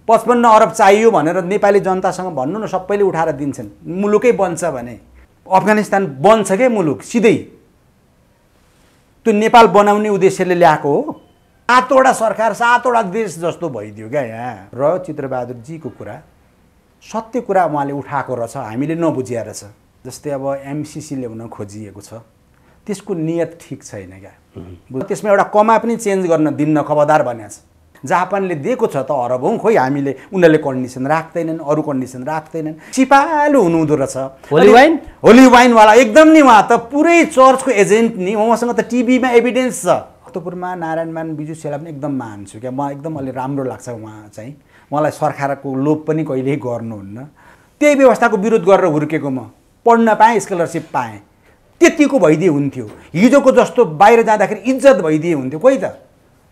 55 अरब चाहियो भनेर नेपाली जनतासँग भन्नु न, सबैले उठाएर दिन्छन्। मुलुकै बन्छ भने अफगानिस्तान बन्छ के मुलुक सिधै, त्यो नेपाल बनाउने उद्देश्यले ल्याएको हो। 7वटा सरकार 7वटा देश जस्तो भइदियो क्या यहाँ। र चित्रबहादुरजीको कुरा सत्य कुरा उहाँले उठाएको रहेछ, हामीले नबुझिया रहेछ। जस्तै अब एमसिसी ल्याउन खोजिएको छ, त्यसको नियत ठिक छैन क्या। त्यसमा एउटा कमा पनि चेन्ज गर्न दिन्न खबरदार भनेको छ। जापानले दिएको छ त अरबौँ, खोइ हामीले उनीहरूले कन्डिसन राख्दैनन्, अरू कन्डिसन राख्दैनन्। सिपालु हुनुहुँदो रहेछ। होली वाइनवाला एकदम नि, उहाँ त पुरै चर्चको एजेन्ट नि। उहाँसँग त टिभीमा एभिडेन्स छ। भक्तपुरमा नारायणमान बिजु सेला पनि एकदम मान्छु क्या, म एकदम अलि राम्रो लाग्छ उहाँ चाहिँ। मलाई सरकारको लोभ पनि कहिल्यै गर्नुहुन्न। त्यही व्यवस्थाको विरोध गरेर हुर्केको म, पढ्न पाएँ, स्कलरसिप पाएँ, त्यतिको भइदिए हुन्थ्यो। हिजोको जस्तो बाहिर जाँदाखेरि इज्जत भइदिए हुन्थ्यो। कोही त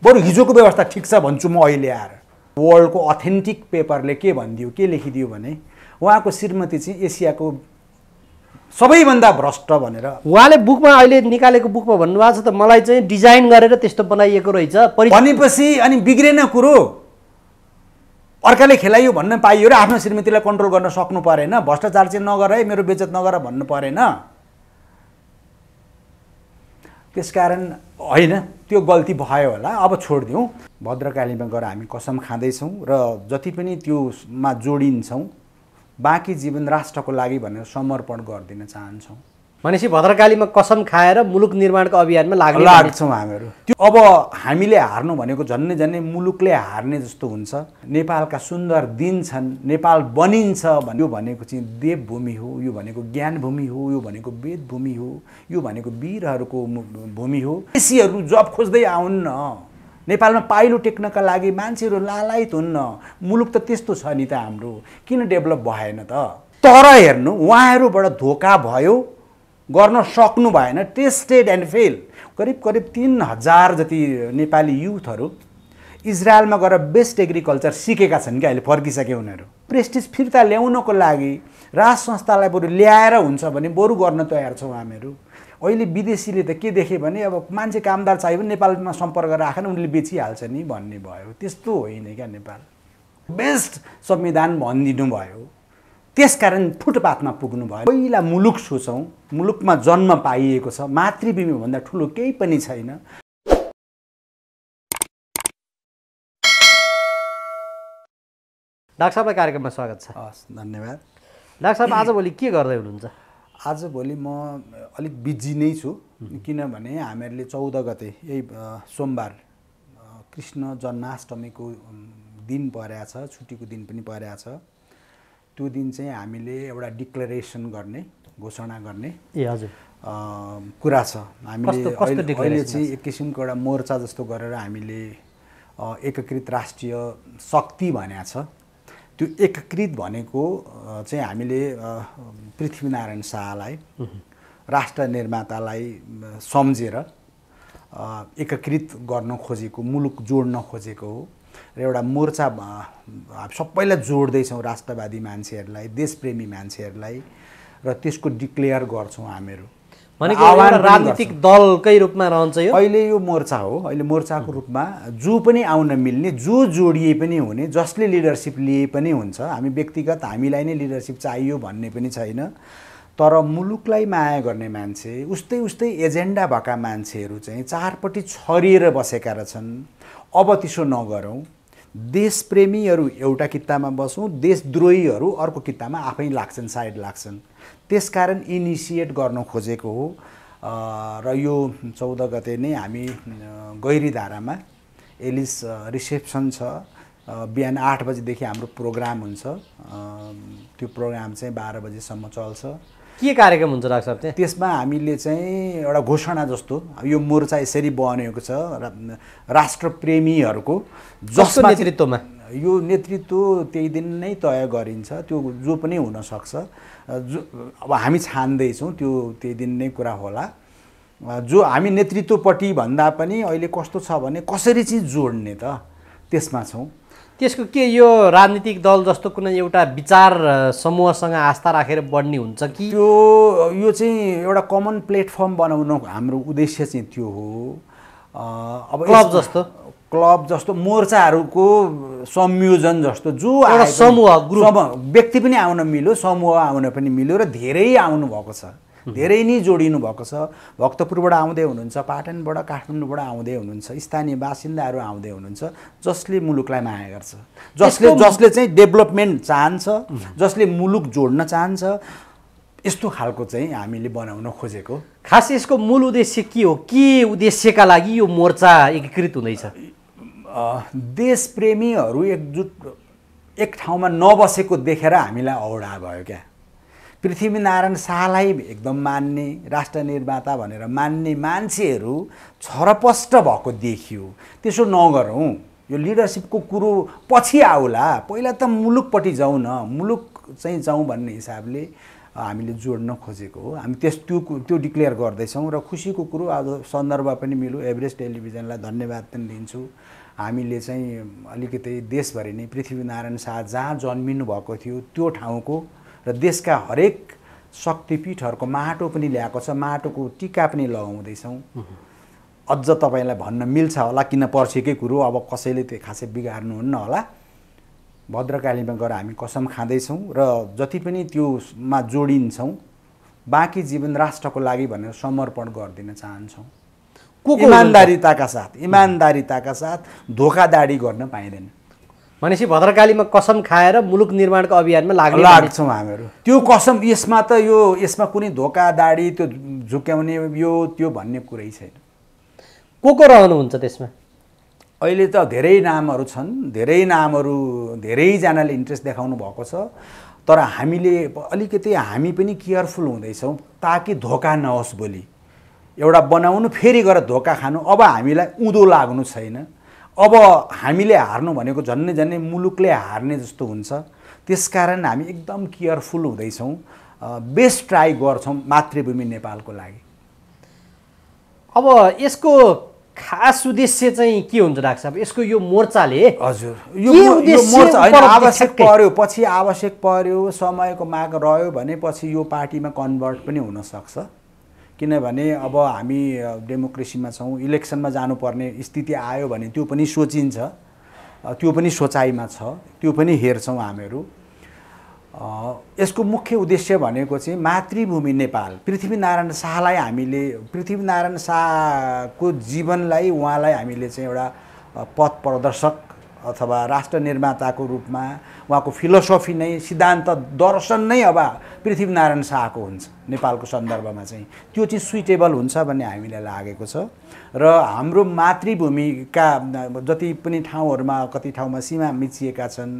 बरु हिजोको व्यवस्था ठिक छ भन्छु म अहिले आएर। वर्ल्डको अथेन्टिक पेपरले के भनिदियो, के लेखिदियो भने उहाँको श्रीमती चाहिँ एसियाको सबैभन्दा भ्रष्ट भनेर उहाँले बुकमा अहिले निकालेको बुकमा भन्नुभएको छ त। मलाई चाहिँ डिजाइन गरेर त्यस्तो बनाइएको रहेछ भनेपछि अनि बिग्रेन कुरो। अर्काले खेलाइयो भन्न पाइयो र आफ्नो श्रीमतीलाई कन्ट्रोल गर्न सक्नु परेन। भ्रष्टाचार चाहिँ नगर है, मेरो बेइज्जत नगर भन्नु परेन। त्यसकारण होइन, त्यो गल्ती भयो होला, अब छोडिदिउँ। भद्रकालीमा गएर हामी कसम खाँदैछौँ र जति पनि त्योमा जोडिन्छौँ बाँकी जीवन राष्ट्रको लागि भनेर समर्पण गरिदिन चाहन्छौँ। भनेपछि भद्रकालीमा कसम खाएर मुलुक निर्माणको अभियानमा लाग्छौँ हामीहरू। त्यो अब हामीले हार्नु भनेको झन्नै झन्नै मुलुकले हार्ने जस्तो हुन्छ। नेपालका सुन्दर दिन छन्, नेपाल बनिन्छ भन्यो भनेको चाहिँ देवभूमि हो, यो भनेको ज्ञानभूमि हो, यो भनेको वेदभूमि हो, यो भनेको वीरहरूको भूमि हो। देशीहरू जब खोज्दै आउन्न, नेपालमा पाइलो टेक्नका लागि मान्छेहरू लालायत हुन्न। मुलुक त त्यस्तो छ नि त हाम्रो, किन डेभलप भएन त? तर हेर्नु, उहाँहरूबाट धोका भयो, गर्न सक्नु भएन, टेस्टेड एन्ड फेल। करिब 3000 जति नेपाली युथहरू इजरायलमा गएर बेस्ट एग्रिकल्चर सिकेका छन् क्या। अहिले फर्किसके उनीहरू। प्रेस्टिज फिर्ता ल्याउनको लागि राज संस्थालाई बरु ल्याएर हुन्छ भने बरु गर्न तयार छौँ हामीहरू। अहिले विदेशीले त के देखे भने अब मान्छे कामदार चाहियो भने नेपालमा सम्पर्क राखेन, उनले बेचिहाल्छ नि भन्ने भयो। त्यस्तो होइन क्या। नेपाल बेस्ट संविधान भनिदिनु भयो, त्यसकारण फुटपाथमा पुग्नु भयो। पहिला मुलुक सोचौँ, मुलुकमा जन्म पाइएको छ, मातृभूमिभन्दा ठुलो केही पनि छैन। डाक्टर साहबलाई कार्यक्रममा स्वागत छ। हस्, धन्यवाद। डाक्टर साहब आजभोलि के गर्दै हुनुहुन्छ? आजभोलि म अलिक बिजी नै छु, किनभने हामीहरूले 14 गते यही सोमबार कृष्ण जन्माष्टमीको दिन परेको छ, छुट्टीको दिन पनि परेको छ। त्यो दिन चाहिँ हामीले एउटा डिक्लेरेसन गर्ने, घोषणा गर्ने हजुर कुरा छ। हामीले अहिले चाहिँ एक किसिमको एउटा मोर्चा जस्तो गरेर हामीले एकीकृत राष्ट्रिय शक्ति भनेको छ। त्यो एकीकृत भनेको चाहिँ हामीले पृथ्वीनारायण शाहलाई, राष्ट्र निर्मातालाई सम्झेर एकीकृत गर्न खोजेको, मुलुक जोड्न खोजेको हो। र एउटा मोर्चा सबैलाई जोड्दैछौँ, राष्ट्रवादी मान्छेहरूलाई, देशप्रेमी मान्छेहरूलाई, र त्यसको डिक्लेयर गर्छौँ हामीहरू। भनेको राजनीतिक दलकै रूपमा रहन्छ यो। अहिले यो मोर्चा हो, अहिले मोर्चाको रूपमा जो पनि आउन मिल्ने, जो जोडिए पनि हुने, जसले लिडरसिप लिए पनि हुन्छ। हामी व्यक्तिगत हामीलाई नै लिडरसिप चाहियो भन्ने पनि छैन। तर मुलुकलाई माया गर्ने मान्छे, उस्तै उस्तै एजेन्डा भएका मान्छेहरू चाहिँ चारपट्टि छरिएर बसेका रहेछन्। अब त्यसो नगरौँ। देशप्रेमीहरू एउटा कित्तामा बसौँ, देशद्रोहीहरू अर्को कित्तामा आफै लाग्छन्, साइड लाग्छन्। त्यसकारण इनिसिएट गर्न खोजेको हो। र यो 14 गते नै हामी गैरीधारामा एलिस रिसेप्सन छ। बिहान 8 बजेदेखि हाम्रो प्रोग्राम हुन्छ। त्यो प्रोग्राम चाहिँ 12 बजेसम्म चल्छ। के कार्यक्रम हुन्छ डाक्टर साहब त्यहाँ? त्यसमा हामीले चाहिँ एउटा घोषणा जस्तो, यो मोर्चा यसरी बनेको छ राष्ट्रप्रेमीहरूको, जसको नेतृत्वमा यो नेतृत्व त्यही दिन नै तय गरिन्छ। त्यो जो पनि हुनसक्छ, जो अब हामी छान्दैछौँ, त्यो त्यही दिन नै कुरा होला। जो हामी नेतृत्वपट्टि भन्दा पनि अहिले कस्तो छ भने कसरी चाहिँ जोड्ने त, त्यसमा छौँ। त्यसको के यो राजनीतिक दल जस्तो कुनै एउटा विचार समूहसँग आस्था राखेर बढ्ने हुन्छ कि? यो चाहिँ एउटा कमन प्लेटफर्म बनाउनु हाम्रो उद्देश्य चाहिँ त्यो हो। अब क्लब जस्तो क्लब जस्तो मोर्चाहरूको संयोजन जस्तो जो एउटा समूह, ग्रुप। व्यक्ति पनि आउन मिल्यो, समूह आउन पनि मिल्यो र धेरै आउनु भएको छ, धेरै नै जोडिनु भएको छ। भक्तपुरबाट आउँदै हुनुहुन्छ, पाटनबाट, काठमाडौँबाट आउँदै हुनुहुन्छ, स्थानीय बासिन्दाहरू आउँदै हुनुहुन्छ, जसले मुलुकलाई माया गर्छ, जसले चाहिँ डेभलपमेन्ट चाहन्छ, जसले मुलुक जोड्न चाहन्छ। यस्तो खालको चाहिँ हामीले बनाउन खोजेको। खास यसको मूल उद्देश्य के हो? के उद्देश्यका लागि यो मोर्चा एकीकृत हुँदैछ? देशप्रेमीहरू एकजुट एक ठाउँमा नबसेको देखेर हामीलाई औडा भयो क्या। पृथ्वीनारायण शाहलाई एकदम मान्ने, राष्ट्र निर्माता भनेर मान्ने मान्छेहरू छरपष्ट भएको देखियो। त्यसो नगरौँ, यो लिडरसिपको कुरो पछि आउला, पहिला त मुलुकपट्टि जाउँ न, मुलुक चाहिँ जाउँ भन्ने हिसाबले हामीले जोड्न खोजेको हो। हामी त्यो डिक्लेयर गर्दैछौँ र खुसीको कुरो आज सन्दर्भ पनि मिल्यो। एभरेस्ट टेलिभिजनलाई धन्यवाद पनि दिन्छु। हामीले चाहिँ अलिकति देशभरि नै पृथ्वीनारायण शाह जहाँ जन्मिनु भएको थियो त्यो ठाउँको र देशका हरेक शक्तिपीठहरूको माटो पनि ल्याएको छ, माटोको टिका पनि लगाउँदैछौँ। अझ तपाईँलाई भन्न मिल्छ होला, किन पर्सेकै कुरो, अब कसैले त्यो खासै बिगार्नुहुन्न होला। भद्रकालीमा गएर हामी कसम खाँदैछौँ र जति पनि त्योमा जोडिन्छौँ, बाँकी जीवन राष्ट्रको लागि भनेर समर्पण गरिदिन चाहन्छौँ। इमान्दारिताका साथ धोकाधडी गर्न पाइँदैन। भनेपछि भद्रकालीमा कसम खाएर मुलुक निर्माणको अभियानमा लाग्छौँ हामीहरू। त्यो कसम यसमा कुनै धोकाधडी, त्यो झुक्याउने यो त्यो भन्ने कुरै छैन। को रहनुहुन्छ त्यसमा? अहिले त धेरै नामहरू छन्, धेरैजनाले इन्ट्रेस्ट देखाउनु भएको छ। तर हामी पनि केयरफुल हुँदैछौँ ताकि धोका नहोस्। भोलि एउटा बनाउनु, फेरि गएर धोका खानु, अब हामीलाई उँधो लाग्नु छैन। अब हामीले हार्नु भनेको झन्नै मुलुकले हार्ने जस्तो हुन्छ। त्यसकारण हामी एकदम केयरफुल हुँदैछौँ, बेस्ट ट्राई गर्छौँ मातृभूमि नेपालको लागि। अब यसको खास उद्देश्य चाहिँ के हुन्छ डाक्टर साहब? यसको यो मोर्चाले हजुर यो मोर्चा आवश्यक पर्यो, समयको माग रह्यो भने पछि यो पार्टीमा कन्भर्ट पनि हुन सक्छ। किनभने अब हामी डेमोक्रेसीमा छौँ, इलेक्सनमा जानुपर्ने स्थिति आयो भने त्यो पनि सोचिन्छ, त्यो पनि सोचाइमा छ, त्यो पनि हेर्छौँ हामीहरू। यसको मुख्य उद्देश्य भनेको चाहिँ मातृभूमि नेपाल, पृथ्वीनारायण शाहलाई हामीले, पृथ्वीनारायण शाहको जीवनलाई, उहाँलाई हामीले चाहिँ एउटा पथ प्रदर्शक अथवा राष्ट्र निर्माताको रूपमा उहाँको फिलोसफी नै, सिद्धान्त, दर्शन नै अब पृथ्वीनारायण शाहको हुन्छ नेपालको सन्दर्भमा चाहिँ। त्यो चाहिँ सुइटेबल हुन्छ भन्ने हामीलाई लागेको छ। र हाम्रो मातृभूमिका जति पनि ठाउँहरूमा, कति ठाउँमा सीमा मिचिएका छन्,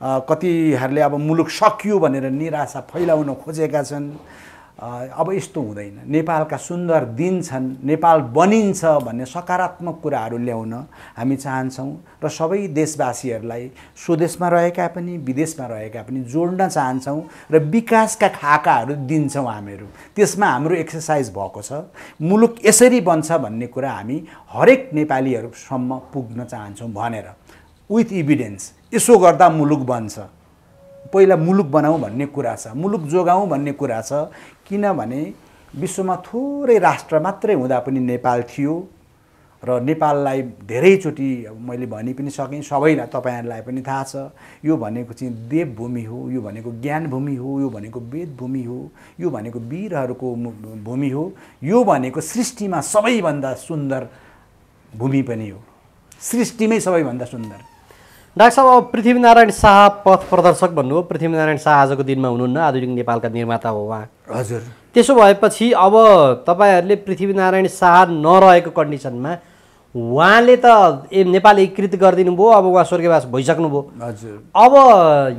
कतिहरूले अब मुलुक सकियो भनेर निराशा फैलाउन खोजेका छन्। अब यस्तो हुँदैन। नेपालका सुन्दर दिन छन्, नेपाल बनिन्छ भन्ने सकारात्मक कुराहरू ल्याउन हामी चाहन्छौँ र सबै देशवासीहरूलाई, स्वदेशमा रहेका पनि विदेशमा रहेका पनि जोड्न चाहन्छौँ र विकासका खाकाहरू दिन्छौँ हामीहरू। त्यसमा हाम्रो एक्सर्साइज भएको छ। मुलुक यसरी बन्छ भन्ने कुरा हामी हरेक नेपालीहरूसम्म पुग्न चाहन्छौँ भनेर, विथ इभिडेन्स। यसो गर्दा मुलुक बन्छ। पहिला मुलुक बनाऊँ भन्ने कुरा छ, मुलुक जोगाऊँ भन्ने कुरा छ। किनभने विश्वमा थोरै राष्ट्र मात्रै हुँदा पनि नेपाल थियो र नेपाललाई धेरैचोटि मैले भनि पनि सकेँ, सबैलाई, तपाईँहरूलाई पनि थाहा छ, यो भनेको चाहिँ देवभूमि हो, यो भनेको ज्ञानभूमि हो, यो भनेको वेदभूमि हो, यो भनेको वीरहरूको भूमि हो, यो भनेको सृष्टिमा सबैभन्दा सुन्दर भूमि पनि हो, सृष्टिमै सबैभन्दा सुन्दर। डाक्टर साहब, अब पृथ्वीनारायण शाह पथ प्रदर्शक भन्नुभयो। पृथ्वीनारायण शाह आजको दिनमा हुनुहुन्न, आधुनिक नेपालका निर्माता हो उहाँ। हजुर। त्यसो भएपछि अब तपाईँहरूले पृथ्वीनारायण शाह नरहेको कन्डिसनमा उहाँले त नेपाल एकीकृत गरिदिनु भयो, अब उहाँ स्वर्गवास भइसक्नुभयो। हजुर। अब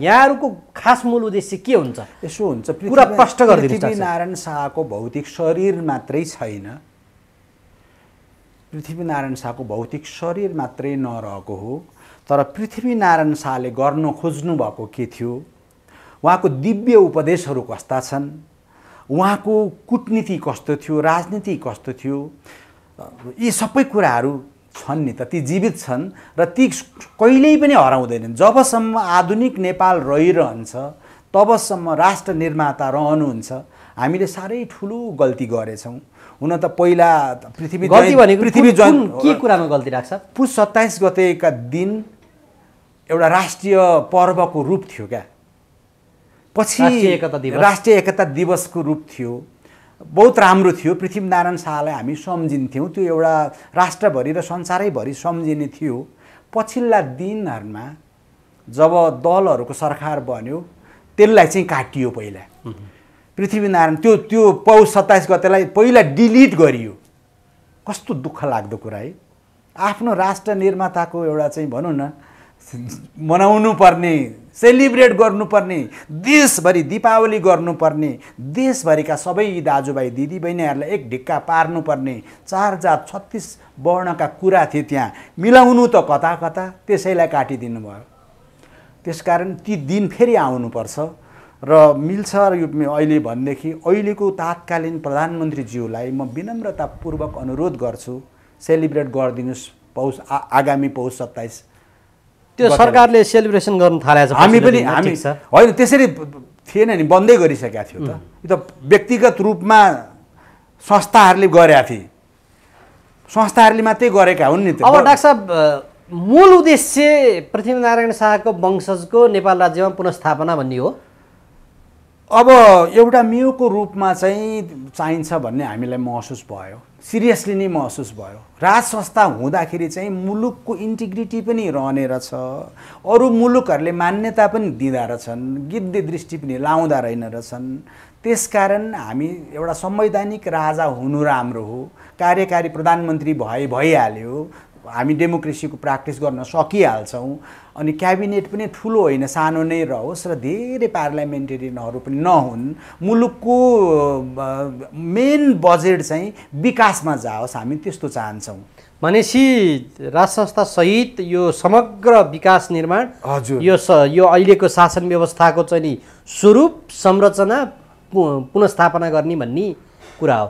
यहाँहरूको खास मूल उद्देश्य के हुन्छ? यसो हुन्छ, पुरा स्पष्ट गरिदिनुहोस्। पृथ्वीनारायण शाहको भौतिक शरीर मात्रै छैन, पृथ्वीनारायण शाहको भौतिक शरीर मात्रै नरहेको हो, तर पृथ्वीनारायण शाहले गर्न खोज्नु भएको के थियो, उहाँको दिव्य उपदेशहरू कस्ता छन्, उहाँको कूटनीति कस्तो थियो, राजनीति कस्तो थियो, यी सबै कुराहरू छन् नि त, ती जीवित छन् र ती कहिल्यै पनि हराउँदैनन्। जबसम्म आधुनिक नेपाल रहिरहन्छ तबसम्म राष्ट्र निर्माता रहनुहुन्छ। हामीले साह्रै ठुलो गल्ती गरेछौँ। हुन त पहिला गल्ती भनेको के कुरामा गल्ती राख्छ? पुस 27 गतेका दिन एउटा राष्ट्रिय पर्वको रूप थियो क्या, पछि राष्ट्रिय एकता दिवसको रूप थियो, बहुत राम्रो थियो। पृथ्वीनारायण शाहलाई हामी सम्झिन्थ्यौँ, त्यो एउटा राष्ट्रभरि र संसारैभरि सम्झिने थियो। पछिल्ला दिनहरूमा जब दलहरूको सरकार बन्यो त्यसलाई चाहिँ काटियो। पहिला पृथ्वीनारायण त्यो पौष 27 गतेलाई पहिला डिलिट गरियो। कस्तो दुःख लाग्दो कुरा है। आफ्नो राष्ट्र निर्माताको एउटा चाहिँ भनौँ न मनाउनु पर्ने, सेलिब्रेट गर्नुपर्ने, देशभरि दीपावली गर्नुपर्ने, देशभरिका सबै दाजुभाइ दिदीबहिनीहरूलाई एक ढिक्का पार्नुपर्ने 4 जात 36 वर्णका कुरा थिए त्यहाँ, मिलाउनु त कता कता, त्यसैलाई काटिदिनु भयो। त्यसकारण ती दिन फेरि आउनुपर्छ र मिल्छ यो अहिले भनेदेखि अहिलेको तात्कालीन प्रधानमन्त्रीज्यूलाई म विनम्रतापूर्वक अनुरोध गर्छु, सेलिब्रेट गरिदिनुहोस् आगामी पौष 27। त्यो सरकारले सेलिब्रेसन गर्न थालेछ, हामी पनि होइन त्यसरी थिएन नि, बन्दै गरिसकेका थियो त। यो त व्यक्तिगत रूपमा संस्थाहरूले गरेका थिए, संस्थाहरूले मात्रै गरेका हुन् नि त। अब डाक्टर साहब, मूल उद्देश्य पृथ्वीनारायण शाहको वंशजको नेपाल राज्यमा पुनर्स्थापना भन्ने हो। अब एउटा मेयोको रूपमा चाहिँ चाहिन्छ भन्ने हामीलाई महसुस भयो, सिरियसली नै महसुस भयो। राज संस्था हुँदाखेरि चाहिँ मुलुकको इन्टिग्रिटी पनि रहने रहेछ, अरू मुलुकहरूले मान्यता पनि दिँदा रहेछन्, गिद्धे दृष्टि पनि लाउँदा रहेन रहेछन्। त्यसकारण हामी एउटा संवैधानिक राजा हुनु राम्रो हो, कार्यकारी प्रधानमन्त्री भइहाल्यो, हामी डेमोक्रेसीको प्र्याक्टिस गर्न सकिहाल्छौँ। अनि क्याबिनेट पनि ठुलो होइन, सानो नै रहोस् र धेरै पार्लियामेन्टेरियनहरू पनि नहुन्। मुलुकको मेन बजेट चाहिँ विकासमा जाओस्, हामी त्यस्तो चाहन्छौँ। भनेपछि राज संस्था सहित यो समग्र विकास निर्माण, हजुर, यो अहिलेको शासन व्यवस्थाको चाहिँ नि स्वरूप संरचना पुनर्स्थापना गर्ने भन्ने कुरा हो।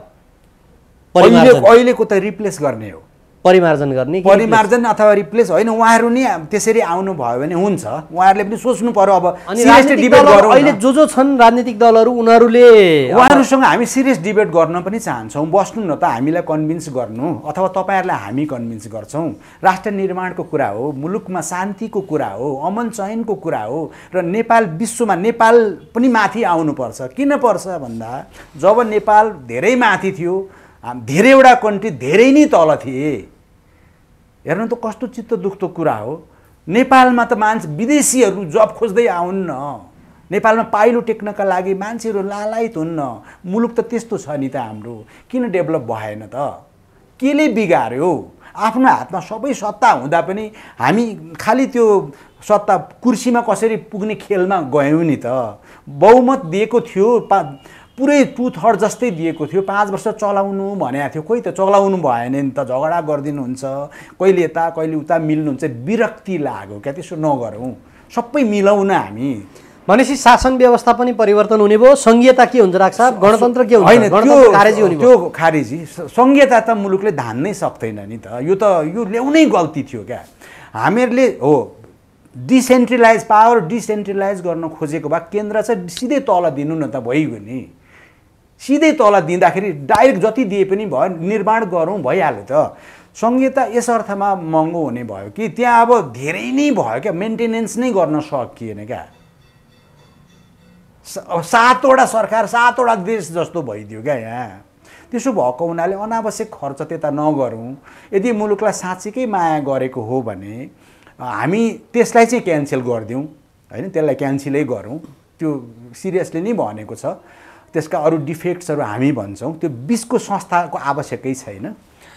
अहिलेको त रिप्लेस गर्ने हो, परिमार्जन गर्ने, परिमार्जन अथवा रिप्लेस होइन। उहाँहरू नि त्यसरी आउनु भयो भने हुन्छ, उहाँहरूले पनि सोच्नु पर्यो। अब सिरियसली डिबेट गरौँ। अहिले जो छन् राजनीतिक दलहरू, उहाँहरूसँग हामी सिरियस डिबेट गर्न पनि चाहन्छौँ। बस्नु न त, हामीलाई कन्भिन्स गर्नु, अथवा तपाईँहरूलाई हामी कन्भिन्स गर्छौँ। राष्ट्र निर्माणको कुरा हो, मुलुकमा शान्तिको कुरा हो, अमन चयनको कुरा हो, र नेपाल विश्वमा नेपाल पनि माथि आउनुपर्छ। किन पर्छ भन्दा जब नेपाल धेरै माथि थियो, धेरैवटा कन्ट्री धेरै नै तल थिए। हेर्नु त कस्तो चित्त दुख्दो कुरा हो। नेपालमा त मान्छे विदेशीहरू जब खोज्दै आउन्न, नेपालमा पाइलो टेक्नका लागि मान्छेहरू लालायत हुन्न। मुलुक त त्यस्तो छ नि त हाम्रो, किन डेभलप भएन त? केले बिगार्यो? आफ्नो हातमा सबै सत्ता हुँदा पनि हामी खालि त्यो सत्ता कुर्सीमा कसरी पुग्ने खेलमा गयौँ नि त। बहुमत दिएको थियो, पुरै 2/3 जस्तै दिएको थियो, 5 वर्ष चलाउनु भनेको थियो, कोही त चलाउनु भएन नि त। झगडा गरिदिनुहुन्छ, कहिले यता कहिले उता मिल्नुहुन्छ, विरक्ति लाग्यो क्या। त्यसो नगरौँ, सबै मिलाउन हामी। भनेपछि शासन व्यवस्था पनि परिवर्तन हुने भयो। संघीयता के हुन्छ डाक्टर साहब? गणतन्त्र के हुन्छ? होइन, खारेजी हुने भयो। त्यो खारेजी संघीयता त मुलुकले धान्नै सक्दैन नि त। यो ल्याउनै गल्ती थियो क्या। हामीहरूले हो डिसेन्ट्रलाइज पावर डिसेन्ट्रलाइज गर्न खोजेको भए केन्द्र चाहिँ सिधै तल दिनु न त, भइगयो नि। सिधै तल दिँदाखेरि डाइरेक्ट जति दिए पनि भयो, निर्माण गरौँ, भइहाल्यो त। संघीयता यस अर्थमा महँगो हुने भयो कि त्यहाँ अब धेरै नै भयो क्या, मेन्टेनेन्स नै गर्न सकिएन क्या। 7वटा सरकार 7वटा देश जस्तो भइदियो क्या यहाँ। त्यसो भएको हुनाले अनावश्यक खर्च त्यता नगरौँ। यदि मुलुकलाई साँच्चीकै माया गरेको हो भने हामी त्यसलाई चाहिँ क्यान्सल गरिदिउँ, होइन, त्यसलाई क्यान्सलै गरौँ। त्यो सिरियसली नै भनेको छ। त्यसका अरू डिफेक्ट्सहरू हामी भन्छौँ। त्यो बिचको संस्थाको आवश्यकै छैन,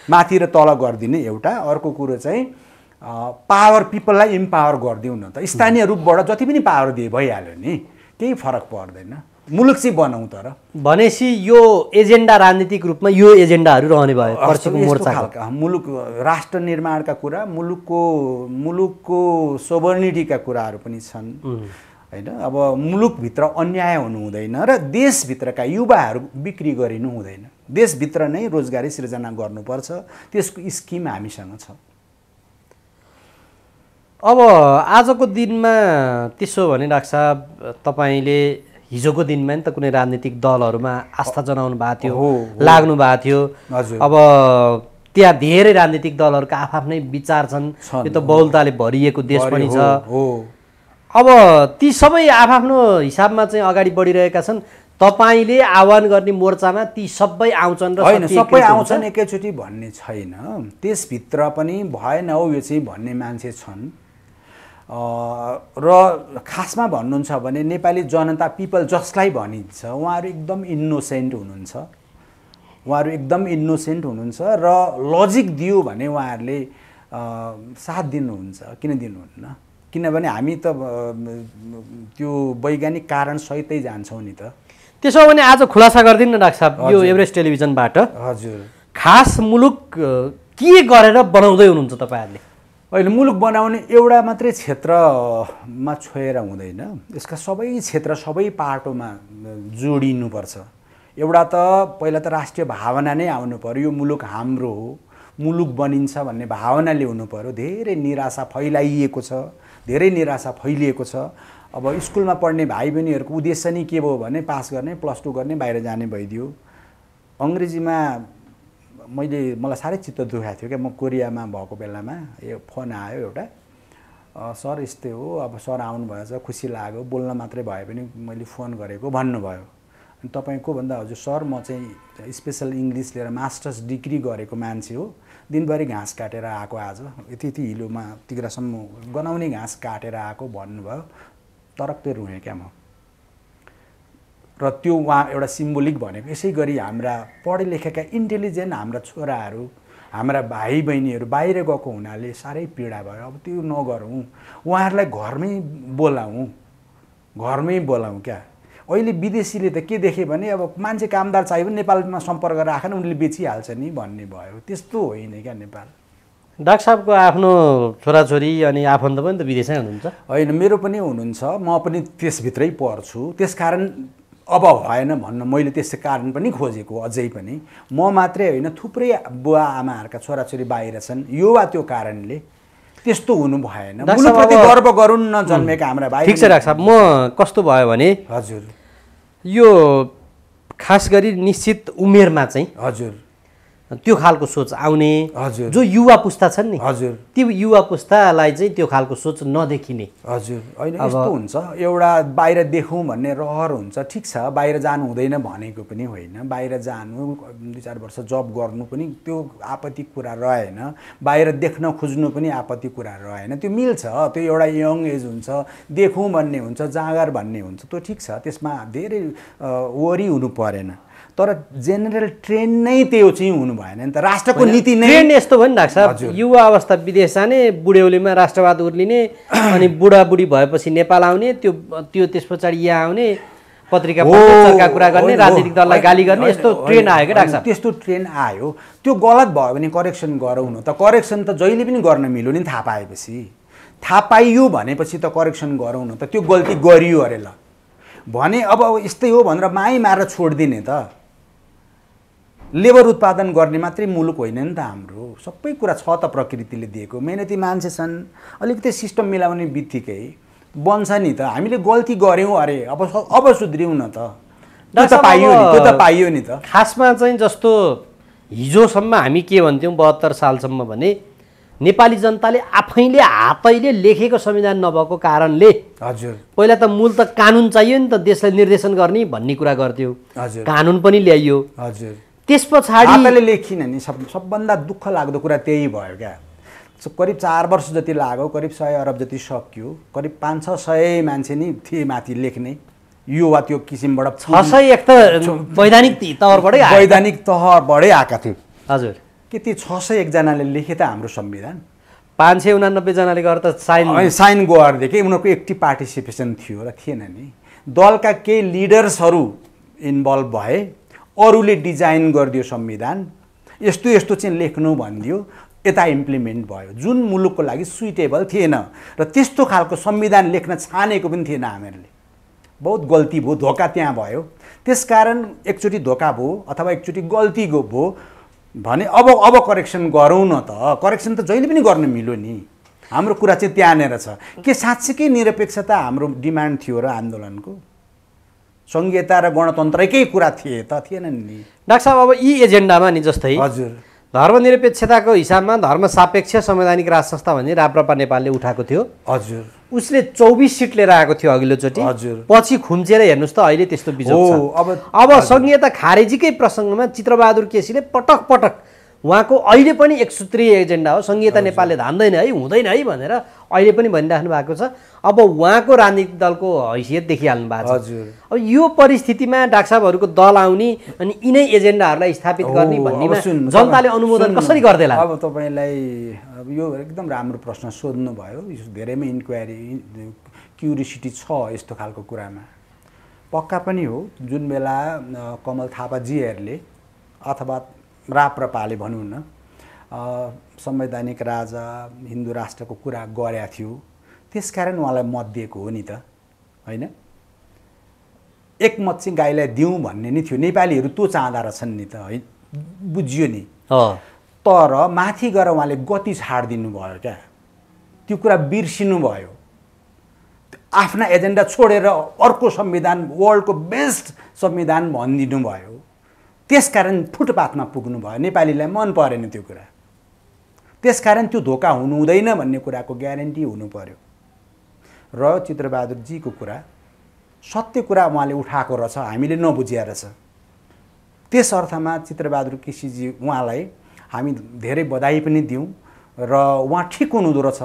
माथि र तल गरिदिने एउटा। अर्को कुरो चाहिँ पावर, पिपललाई इम्पावर गरिदिउँ न त। स्थानीय रूपबाट जति पनि पावर दिए भइहाल्यो नि, केही फरक पर्दैन। मुलुक चाहिँ बनाउँ तर। भनेपछि यो एजेन्डा राजनीतिक रूपमा यो एजेन्डाहरू रहने भयो पर्सिको मोर्चाको। मुलुक राष्ट्र निर्माणका कुरा, मुलुकको सोभर्निटीका कुराहरू पनि छन्, होइन। अब मुलुकभित्र अन्याय हुनु हुँदैन र देशभित्रका युवाहरू बिक्री गरिनु हुँदैन। देशभित्र नै रोजगारी सृजना गर्नुपर्छ, त्यसको स्किम हामीसँग छ। अब आजको दिनमा त्यसो भने डाक्टर साहब, तपाईँले हिजोको दिनमा नि त कुनै राजनीतिक दलहरूमा आस्था जनाउनु भएको थियो, हो। लाग्नु भएको थियो। हजुर। अब त्यहाँ धेरै राजनीतिक दलहरूका आफ्नै विचार छन्, यो त बहुलताले भरिएको देश पनि छ। अब ती सबै आफ्नो हिसाबमा चाहिँ अगाडि बढिरहेका छन्। तपाईँले आह्वान गर्ने मोर्चामा ती सबै आउँछन् र होइन, सबै आउँछन् एकैचोटि भन्ने छैन। त्यसभित्र पनि भएन हो यो चाहिँ भन्ने मान्छे छन्। र खासमा भन्नुहुन्छ भने नेपाली जनता, पिपल जसलाई भनिन्छ, उहाँहरू एकदम इन्नोसेन्ट हुनुहुन्छ। उहाँहरू एकदम इन्नोसेन्ट हुनुहुन्छ र लजिक दियो भने उहाँहरूले साथ दिनुहुन्छ। किन दिनुहुन्न? किनभने हामी त त्यो वैज्ञानिक कारण सहितै जान्छौँ नि त। त्यसो भने आज खुलासा गरिदिनु न डाक्टर साहब, यो एभरेस्ट टेलिभिजनबाट हजुर खास मुलुक के गरेर बनाउँदै हुनुहुन्छ तपाईँहरूले? अहिले मुलुक बनाउने एउटा मात्रै क्षेत्रमा छोएर हुँदैन, यसका सबै क्षेत्र, सबै पाटोमा जोडिनुपर्छ। एउटा त पहिला त राष्ट्रिय भावना नै आउनु पर्यो, यो मुलुक हाम्रो हो, मुलुक बनिन्छ भन्ने भावना ल्याउनु पर्यो। धेरै निराशा फैलाइएको छ, धेरै निराशा फैलिएको छ। अब स्कुलमा पढ्ने भाइ बहिनीहरूको उद्देश्य नै के भयो भने पास गर्ने, +2 गर्ने, बाहिर जाने भइदियो। अङ्ग्रेजीमा मलाई साह्रै चित्त दुखाएको थियो क्या, म कोरियामा भएको बेलामा यो फोन आयो एउटा, सर यस्तै हो, अब सर आउनुभएछ, खुसी लाग्यो, बोल्न मात्रै भए पनि मैले फोन गरेको भन्नुभयो। अनि तपाईँ को भन्दा हजुर सर म चाहिँ स्पेसल इङ्ग्लिस लिएर मास्टर्स डिग्री गरेको मान्छे हो, दिनभरि घाँस काटेर आएको, आज यति हिलोमा तिग्रासम्म गनाउने घाँस काटेर आएको भन्नुभयो। तरक्कै रुएँ क्या म। र त्यो उहाँ एउटा सिम्बोलिक भनेको यसै गरी हाम्रा पढे लेखेका इन्टेलिजेन्ट हाम्रा छोराहरू, हाम्रा भाइ बहिनीहरू बाहिर गएको हुनाले साह्रै पीडा भयो। अब त्यो नगरौँ, उहाँहरूलाई घरमै बोलाउँ क्या। अहिले विदेशीले त के देखे भने अब मान्छे कामदार चाहियो भने नेपालमा सम्पर्क राखेन, उनले बेचिहाल्छ नि भन्ने भयो। त्यस्तो होइन क्या नेपाल। डाक्टर साहबको आफ्नो छोराछोरी अनि आफन्त पनि त विदेशमै हुनुहुन्छ? होइन, मेरो पनि हुनुहुन्छ, म पनि त्यसभित्रै पर्छु। त्यसकारण अब भएन भन्न मैले त्यसै कारण पनि खोजेको। अझै पनि म मात्रै होइन, थुप्रै बुवा आमाहरूका छोराछोरी बाहिर छन्, यो वा त्यो कारणले। त्यस्तो हुनु भएन। मुलुकप्रति गर्व गरौँ न जन्मेका हाम्रा भाइ। ठिक छ डाक्टर साहब, म कस्तो भयो भने हजुर यो खास गरी निश्चित उमेरमा चाहिँ हजुर त्यो खालको सोच आउने, हजुर जो युवा पुस्ता छन् नि, हजुर त्यो युवा पुस्तालाई चाहिँ त्यो खालको सोच नदेखिने। हजुर होइन, यस्तो हुन्छ, एउटा बाहिर देखौँ भन्ने रहर हुन्छ। ठिक छ, बाहिर जानु हुँदैन भनेको पनि होइन, बाहिर जानु 2-4 वर्ष जब गर्नु पनि त्यो आपत्ति कुरा रहेन, बाहिर देख्न खोज्नु पनि आपत्ति कुरा रहेन। त्यो मिल्छ, त्यो एउटा यङ एज हुन्छ, देखौँ भन्ने हुन्छ, जाँगर भन्ने हुन्छ, त्यो ठिक छ, त्यसमा धेरै वरि हुनु परेन। तर जेनरल ट्रेन्ड नै त्यो चाहिँ हुनु भएन नि त। राष्ट्रको नीति नै ट्रेन्ड यस्तो भयो नि डाक्टर साहब, युवा अवस्था विदेश जाने, बुढ्यौलीमा राष्ट्रवाद उर्लिने, अनि बुढाबुढी भएपछि नेपाल आउने, त्यो त्यस पछाडि यहाँ आउने, पत्रिका पढ्ने, चर्का कुरा गर्ने, राजनीतिक दललाई गाली गर्ने, यस्तो ट्रेन्ड आयो क्या डाक्टर साहब? त्यस्तो ट्रेन्ड आयो। त्यो गलत भयो भने करेक्सन गरौँ न त। करेक्सन त जहिले पनि गर्न मिल्यो नि, थाहा पाएपछि। थाहा पाइयो भनेपछि त करेक्सन गरौँ न त। त्यो गल्ती गरियो अरे ल भने अब यस्तै हो भनेर माई मारेर छोडिदिने त। लेबर उत्पादन गर्ने मात्रै मुलुक होइन नि त हाम्रो। सबै कुरा छ त प्रकृतिले दिएको, मेहनती मान्छे छन्, अलिकति सिस्टम मिलाउने बित्तिकै बन्छ नि त। हामीले गल्ती गऱ्यौँ अरे, अब सुध्रियौँ न त। त्यो त पाइयो नि त। खासमा चाहिँ जस्तो हिजोसम्म हामी के भन्थ्यौँ 72 सालसम्म भने नेपाली जनताले आफैले हातैले लेखेको संविधान नभएको कारणले हजुर पहिला त मूल त कानुन चाहियो नि त, देशलाई निर्देशन गर्ने भन्ने कुरा गर्थ्यो। हजुर कानुन पनि ल्याइयो। हजुर त्यस पछाडि हातले लेखिन नि। सबभन्दा दुःख लाग्दो कुरा त्यही भयो क्या। करिब 4 वर्ष जति लाग्यो, करिब 100 अरब जति सक्यो, करिब 500-600 मान्छे नि थिए माथि लेख्ने। यो वा त्यो किसिमबाट 600 एक त वैधानिक तहबाटै आएका थिए। हजुर के ती 601 जनाले लेखे त हाम्रो संविधान? 589 जनाले गरेर त साइन गरिदिए कि उनीहरूको एक्टिभ पार्टिसिपेसन थियो र थिएन नि। दलका केही लिडर्सहरू इन्भल्भ भए, अरूले डिजाइन गरिदियो संविधान, यस्तो यस्तो चाहिँ लेख्नु भनिदियो, यता इम्प्लिमेन्ट भयो, जुन मुलुकको लागि सुइटेबल थिएन। र त्यस्तो खालको संविधान लेख्न छानेको पनि थिएन हामीहरूले। बहुत गल्ती भयो, धोका त्यहाँ भयो। त्यसकारण एकचोटि धोका भयो अथवा एकचोटि गल्ती भयो भने अब करेक्सन गरौँ न त। करेक्सन त जहिले पनि गर्न मिल्यो नि। हाम्रो कुरा चाहिँ त्यहाँनिर छ। के साँच्चीकै निरपेक्षता हाम्रो डिमान्ड थियो र आन्दोलनको? संघीयता र गणतन्त्रकै कुरा थिए त थिएनन् नि। डाक्टर साहब अब यी एजेन्डामा नि जस्तै हजुर धर्मनिरपेक्षताको हिसाबमा धर्मसापेक्ष संवैधानिक राज संस्था भन्ने राप्रपा नेपालले उठाएको थियो। हजुर उसले 24 सिट लिएर आएको थियो अघिल्लोचोटि। हजुर पछि खुम्चेर हेर्नुहोस् त अहिले त्यस्तो बिजोग छ। अब संघीयता खारेजीकै प्रसङ्गमा चित्रबहादुर केसीले पटक पटक उहाँको अहिले पनि एक सूत्रीय एजेन्डा हो संघीयता नेपालले धान्दैन है हुँदैन है भनेर अहिले पनि भनिराख्नु भएको छ। अब उहाँको राजनीतिक दलको हैसियत देखिहाल्नु भएको छ। हजुर अब यो परिस्थितिमा डाक्टर साहबहरूको दल आउने अनि यिनै एजेन्डाहरूलाई स्थापित गर्ने भन्नेमा जनताले अनुमोदन कसरी गर्देला? अब तपाईँलाई अब यो एकदम राम्रो प्रश्न सोध्नु भयो। यो धेरैमै इन्क्वायरी क्युरियोसिटी छ यस्तो खालको कुरामा। पक्का पनि हो जुन बेला कमल थापाजीहरूले अथवा राप्रपाले भनौँ न संवैधानिक राजा हिन्दू राष्ट्रको कुरा गरेका थियो त्यसकारण उहाँलाई मत दिएको हो नि त होइन। एक मत चाहिँ गाईलाई दिउँ भन्ने नि थियो। नेपालीहरू त्यो चाहँदा रहेछन् नि त है बुझियो नि। तर माथि गएर उहाँले गति छाडिदिनु भयो क्या। त्यो कुरा बिर्सिनु भयो। आफ्ना एजेन्डा छोडेर अर्को संविधान वर्ल्डको बेस्ट संविधान भनिदिनु भयो। त्यसकारण फुटपाथमा पुग्नु भयो। नेपालीलाई मन परेन त्यो कुरा। त्यसकारण त्यो धोका हुनु हुँदैन भन्ने कुराको ग्यारेन्टी हुनु पर्यो। र चित्रबहादुरजीको कुरा सत्य कुरा उहाँले उठाएको रहेछ हामीले नबुझिया रहेछ। त्यस अर्थमा चित्रबहादुर केसीजी उहाँलाई हामी धेरै बधाई पनि दिउँ र उहाँ ठिक हुनुहुँदो रहेछ।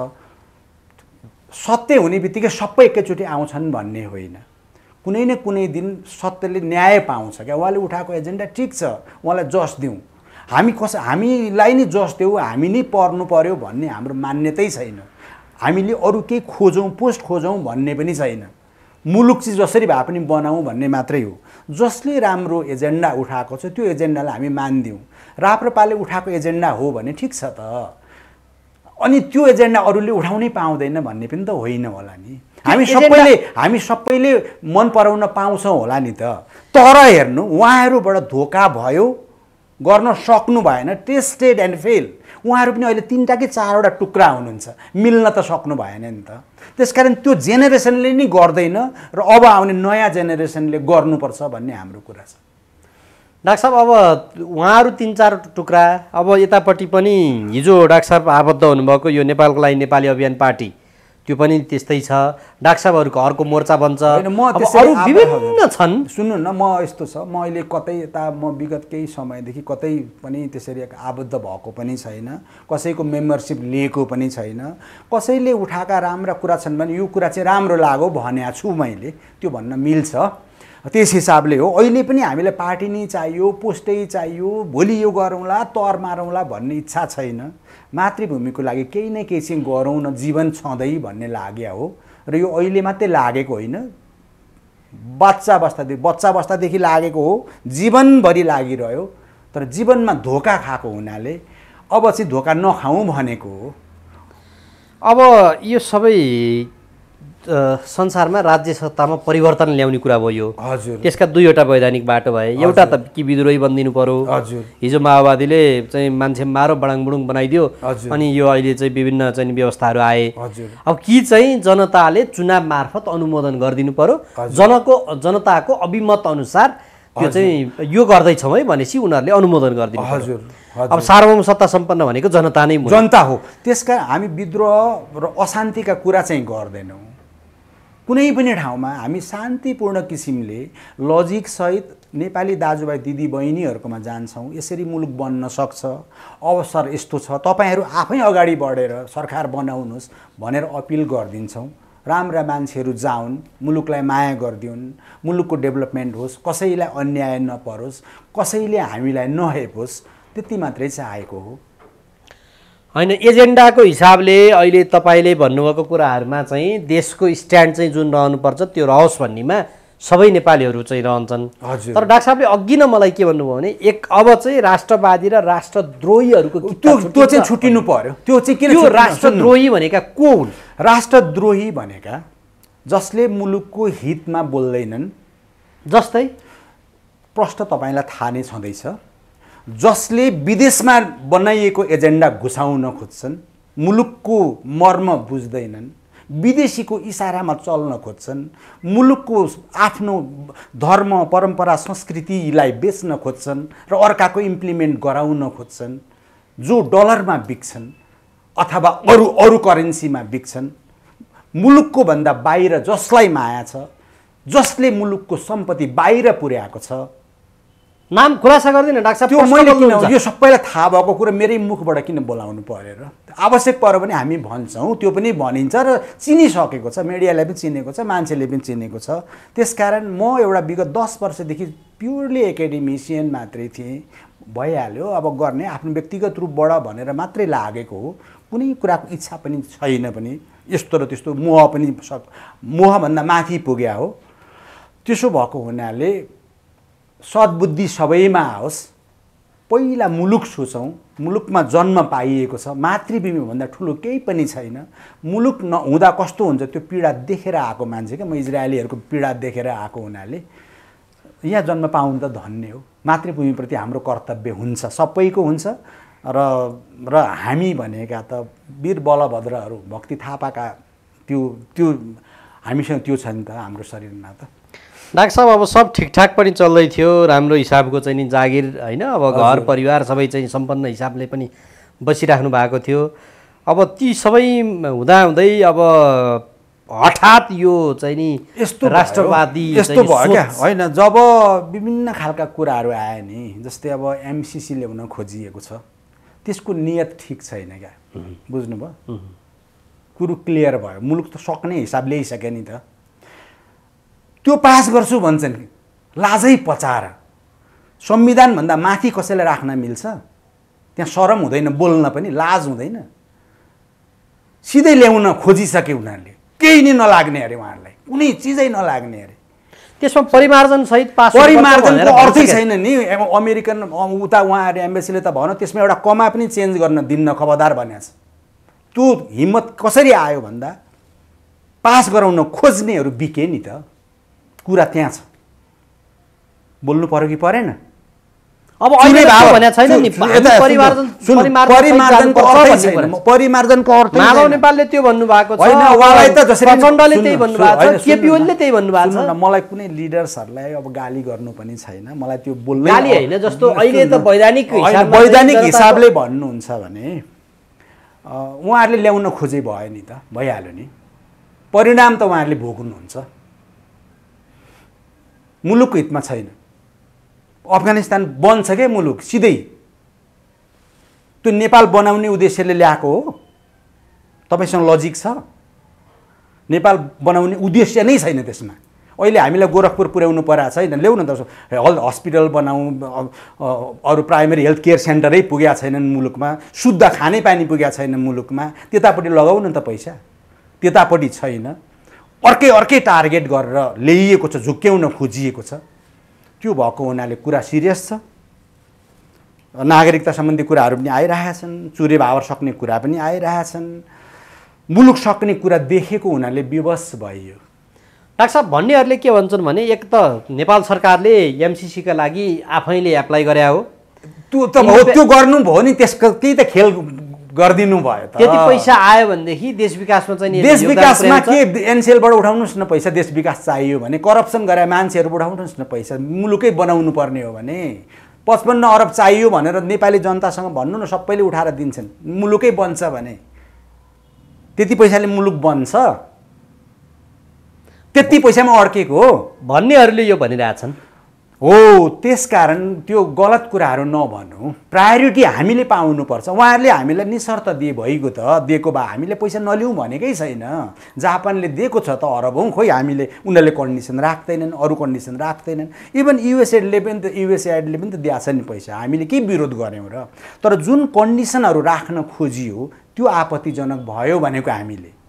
सत्य हुने बित्तिकै सबै एकैचोटि आउँछन् भन्ने होइन। कुनै न कुनै दिन सत्यले न्याय पाउँछ क्या। उहाँले उठाएको एजेन्डा ठिक छ उहाँलाई जस दिउँ। हामीलाई नै जस देऊ हामी नै पर्नु पर्यो भन्ने हाम्रो मान्यतै छैन। हामीले अरू केही खोजौँ पोस्ट खोजौँ भन्ने पनि छैन। मुलुक चाहिँ जसरी भए पनि बनाऊँ भन्ने मात्रै हो। जसले राम्रो एजेन्डा उठाएको छ त्यो एजेन्डालाई हामी मान्दिउँ। राप्रपाले उठाएको एजेन्डा हो भने ठिक छ त। अनि त्यो एजेन्डा अरूले उठाउनै पाउँदैन भन्ने पनि त होइन होला नि। हामी सबैले मन पराउन पाउँछौँ होला नि त। तर हेर्नु उहाँहरूबाट धोका भयो गर्न सक्नु भएन। Tested and fail. उहाँहरू पनि अहिले 3टा कि 4वटा टुक्रा हुनुहुन्छ। मिल्न त सक्नु भएन नि त। त्यसकारण त्यो जेनेरेसनले नि गर्दैन र अब आउने नयाँ जेनेरेसनले गर्नुपर्छ भन्ने हाम्रो कुरा छ। डाक्टर साहब अब उहाँहरू 3-4 टुक्रा अब यतापट्टि पनि हिजो डाक्टर साहब आबद्ध हुनुभएको यो नेपालको लागि नेपाली अभियान पार्टी त्यो पनि त्यस्तै छ। डाक्टर साहबहरूको अर्को मोर्चा बन्छ। अरू विभिन्न छन्। सुन्नु न म यस्तो छ म अहिले कतै यता म विगत केही समयदेखि कतै पनि त्यसरी आबद्ध भएको पनि छैन। कसैको मेम्बरसिप लिएको पनि छैन। कसैले उठाएका राम्रा कुरा छन् भने यो कुरा चाहिँ राम्रो लाग्यो भनेको छु मैले। त्यो भन्न मिल्छ। त्यस हिसाबले हो अहिले पनि हामीलाई पार्टी नै चाहियो पोस्टै चाहियो भोलि यो गरौँला तर मारौँला भन्ने इच्छा छैन। मातृभूमिको लागि केही न केही चाहिँ गरौँ न जीवन छँदै भन्ने लाग्यो हो। र यो अहिले मात्रै लागेको होइन। बच्चा अवस्थादेखि लागेको हो। जीवनभरि लागिरह्यो। तर जीवनमा धोका खाएको हुनाले अब चाहिँ धोका नखाउँ भनेको हो। अब यो सबै संसारमा राज्य सत्तामा परिवर्तन ल्याउने कुरा भयो। हजुर त्यसका 2वटा वैधानिक बाटो भए। एउटा त कि विद्रोही बनिदिनु पर्यो। हजुर हिजो माओवादीले चाहिँ मान्छे मारो बडाङबुडुङ बनाइदियो अनि यो अहिले चाहिँ विभिन्न चाहिँ व्यवस्थाहरू आए। अब कि चाहिँ जनताले चुनाव मार्फत अनुमोदन गरिदिनु पर्यो। जनताको अभिमत अनुसार त्यो चाहिँ यो गर्दैछौँ है भनेपछि उनीहरूले अनुमोदन गरिदिनु। हजुर अब सार्वभौम सत्ता सम्पन्न भनेको जनता नै जनता हो। त्यसका हामी विद्रोह र अशान्तिका कुरा चाहिँ गर्दैनौँ। कुनै पनि ठाउँमा हामी शान्तिपूर्ण किसिमले लजिकसहित नेपाली दाजुभाइ दिदीबहिनीहरूकोमा जान्छौँ। यसरी मुलुक बन्न सक्छ। अवसर यस्तो छ तपाईँहरू आफै अगाडि बढेर सरकार बनाउनुहोस् भनेर अपिल गरिदिन्छौँ। राम्रा मान्छेहरू जाउन् मुलुकलाई माया गरिदिउन् मुलुकको डेभलपमेन्ट होस् कसैलाई अन्याय नपरोस् कसैले हामीलाई नहेपोस् त्यति मात्रै चाहेको हो। होइन एजेन्डाको हिसाबले अहिले तपाईँले भन्नुभएको कुराहरूमा चाहिँ देशको स्ट्यान्ड चाहिँ जुन रहनुपर्छ त्यो रहोस् भन्नेमा सबै नेपालीहरू चाहिँ रहन्छन्। तर डाक्टर साहबले अघि नै मलाई के भन्नुभयो भने अब चाहिँ राष्ट्रवादी र राष्ट्रद्रोहीहरूको त्यो चाहिँ छुटिनु पर्यो। त्यो चाहिँ किन राष्ट्रद्रोही भनेका को हुन्? राष्ट्रद्रोही भनेका जसले मुलुकको हितमा बोल्दैनन्। जस्तै प्रश्न तपाईँलाई थाहा नै छँदैछ। जसले विदेशमा बनाइएको एजेन्डा घुसाउन खोज्छन् मुलुकको मर्म बुझ्दैनन् विदेशीको इसारामा चल्न खोज्छन्, मुलुकको आफ्नो धर्म परम्परा संस्कृतिलाई बेच्न खोज्छन् र अर्काको इम्प्लिमेन्ट गराउन खोज्छन्, जो डलरमा बिक्छन् अथवा अरू करेन्सीमा बिक्छन्। मुलुकको भन्दा बाहिर जसलाई माया छ, जसले मुलुकको सम्पत्ति बाहिर पुर्याएको छ, नाम खुलासा गर्दिन डाक्टर साहब। त्यो मैले किन यो सबैलाई थाहा भएको कुरा मेरै मुखबाट किन बोलाउनु पर्यो र? आवश्यक पर्यो भने हामी भन्छौँ, त्यो पनि भनिन्छ र चिनिसकेको छ, मिडियाले पनि चिनेको छ, मान्छेले पनि चिनेको छ। त्यसकारण म एउटा विगत 10 वर्षदेखि प्युरली एकाडेमिसियन मात्रै थिएँ, भइहाल्यो अब गर्ने, आफ्नो व्यक्तिगत रूपबाट भनेर मात्रै लागेको हो। कुनै कुराको इच्छा पनि छैन पनि, यस्तो र त्यस्तो मोह पनि मोहभन्दा माथि पुग्या हो। त्यसो भएको हुनाले सद्बुद्धि सबैमा आओस्, पहिला मुलुक सोचौँ। मुलुकमा जन्म पाइएको छ, मातृभूमिभन्दा ठुलो केही पनि छैन। मुलुक नहुँदा कस्तो हुन्छ त्यो पीडा देखेर आएको मान्छे क्या, म इजरायलीहरूको पीडा देखेर आएको हुनाले यहाँ जन्म पाउनु त धन्य हो। मातृभूमिप्रति हाम्रो कर्तव्य हुन्छ, सबैको हुन्छ र हामी भनेका त वीर बलभद्रहरू, भक्ति थापाका त्यो हामीसँग त्यो छ नि त हाम्रो शरीरमा त। डाक्टर साहब अब सब ठिकठाक पनि चल्दै थियो, राम्रो हिसाबको चाहिँ नि जागिर होइन, अब घर परिवार सबै चाहिँ सम्पन्न हिसाबले पनि बसिराख्नु भएको थियो। अब ती सबै हुँदाहुँदै अब हठात यो चाहिँ नि यस्तो राष्ट्रवादी यस्तो भयो क्या होइन, जब विभिन्न खालका कुराहरू आए नि, जस्तै अब एमसिसी ल्याउन खोजिएको छ, त्यसको नियत ठिक छैन क्या, बुझ्नुभयो? कुरो क्लियर भयो, मुलुक त सक्ने हिसाब ल्याइसक्यो नि त। त्यो पास गर्छु भन्छन्, लाजै पचाएर। संविधानभन्दा माथि कसैलाई राख्न मिल्छ? त्यहाँ शरम हुँदैन, बोल्न पनि लाज हुँदैन। सिधै ल्याउन खोजिसके उनीहरूले, केही नै नलाग्ने अरे उहाँहरूलाई, कुनै चिजै नलाग्ने अरे। त्यसमा परिमार्जन सहित पास, परिमार्जनको अर्थै छैन नि। अमेरिकन उता उहाँहरूले एम्बेसीले त भन त्यसमा एउटा कमा पनि चेन्ज गर्न दिन्न, खबरदार भनेको छ। त्यो हिम्मत कसरी आयो भन्दा पास गराउन खोज्नेहरू बिके नि त, कुरा त्यहाँ छ। बोल्नु पर्यो कि परेन? अब अहिले भनेको छैन नि परिमार्जनको अर्थै छैन। परिमार्जनको अर्थ माधव नेपालले त्यो भन्नुभएको छ, होइन उहाँलाई त जसरी प्रचण्डले त्यही भन्नुभएको छ, केपी ओलीले त्यही भन्नुभएको छ। मलाई कुनै लिडर्सहरूलाई अब गाली गर्नु पनि छैन, मलाई त्यो बोल्नै गाली होइन, जस्तो अहिले त वैधानिक हिसाबले भन्नुहुन्छ भने उहाँहरूले ल्याउन खोजे भयो नि त, भइहाल्यो नि। परिणाम त उहाँहरूले भोग्नुहुन्छ, मुलुकको हितमा छैन। अफगानिस्तान बन्छ क्या मुलुक, सिधै त्यो नेपाल बनाउने उद्देश्यले ल्याएको हो। तपाईँसँग लजिक छ? नेपाल बनाउने उद्देश्य नै छैन त्यसमा। अहिले हामीलाई गोरखपुर पुर्याउनु परेको छैन, ल्याउ न त हस्पिटल बनाऊ, अरू प्राइमेरी हेल्थ केयर सेन्टरै पुगेका छैनन् मुलुकमा, शुद्ध खानेपानी पुगेका छैन मुलुकमा, त्यतापट्टि लगाउ न त पैसा, त्यतापट्टि छैन। अर्कै टार्गेट गरेर ल्याइएको छ, झुक्क्याउन खोजिएको छ। त्यो भएको हुनाले कुरा सिरियस छ। नागरिकता सम्बन्धी कुराहरू पनि आइरहेछन्, चुरे भावर सक्ने कुरा पनि आइरहेछन्। मुलुक सक्ने कुरा देखेको हुनाले विवश भयो। डाक्टर साहब भन्नेहरूले के भन्छन् भने एक त नेपाल सरकारले एमसिसीका लागि आफैले एप्लाई गरे हो, त्यो त हो, त्यो गर्नुभयो नि, त्यसको त्यही त खेल गरिदिनु भयो त। त्यति पैसा आयो भनेदेखि देश विकासमा चाहिँ देश विकासमा के एनसेलबाट उठाउनुहोस् न पैसा, देश विकास चाहियो भने, करप्सन गरे मान्छेहरूबाट उठाउनुहोस् न पैसा, मुलुकै बनाउनु पर्ने हो भने 55 अरब चाहियो भनेर नेपाली जनतासँग भन्नु न, सबैले उठाएर दिन्छन्। मुलुकै बन्छ भने त्यति पैसाले मुलुक बन्छ? त्यति पैसामा अड्केको हो भन्नेहरूले यो भनिरहेछन् हो। त्यसकारण त्यो गलत कुराहरू नभनौँ, प्रायोरिटी हामीले पाउनुपर्छ। उहाँहरूले हामीलाई निशर्त दिए भइगयो त, दिएको भए हामीले पैसा नलिउँ भनेकै छैन। जापानले दिएको छ त अरबौँ, खोइ हामीले उनीहरूले कन्डिसन राख्दैनन्, अरू कन्डिसन राख्दैनन्। इभन युएसएडले पनि त दिएको छ नि पैसा, हामीले के विरोध गऱ्यौँ र? तर जुन कन्डिसनहरू राख्न खोजियो त्यो आपत्तिजनक भयो भनेको हामीले।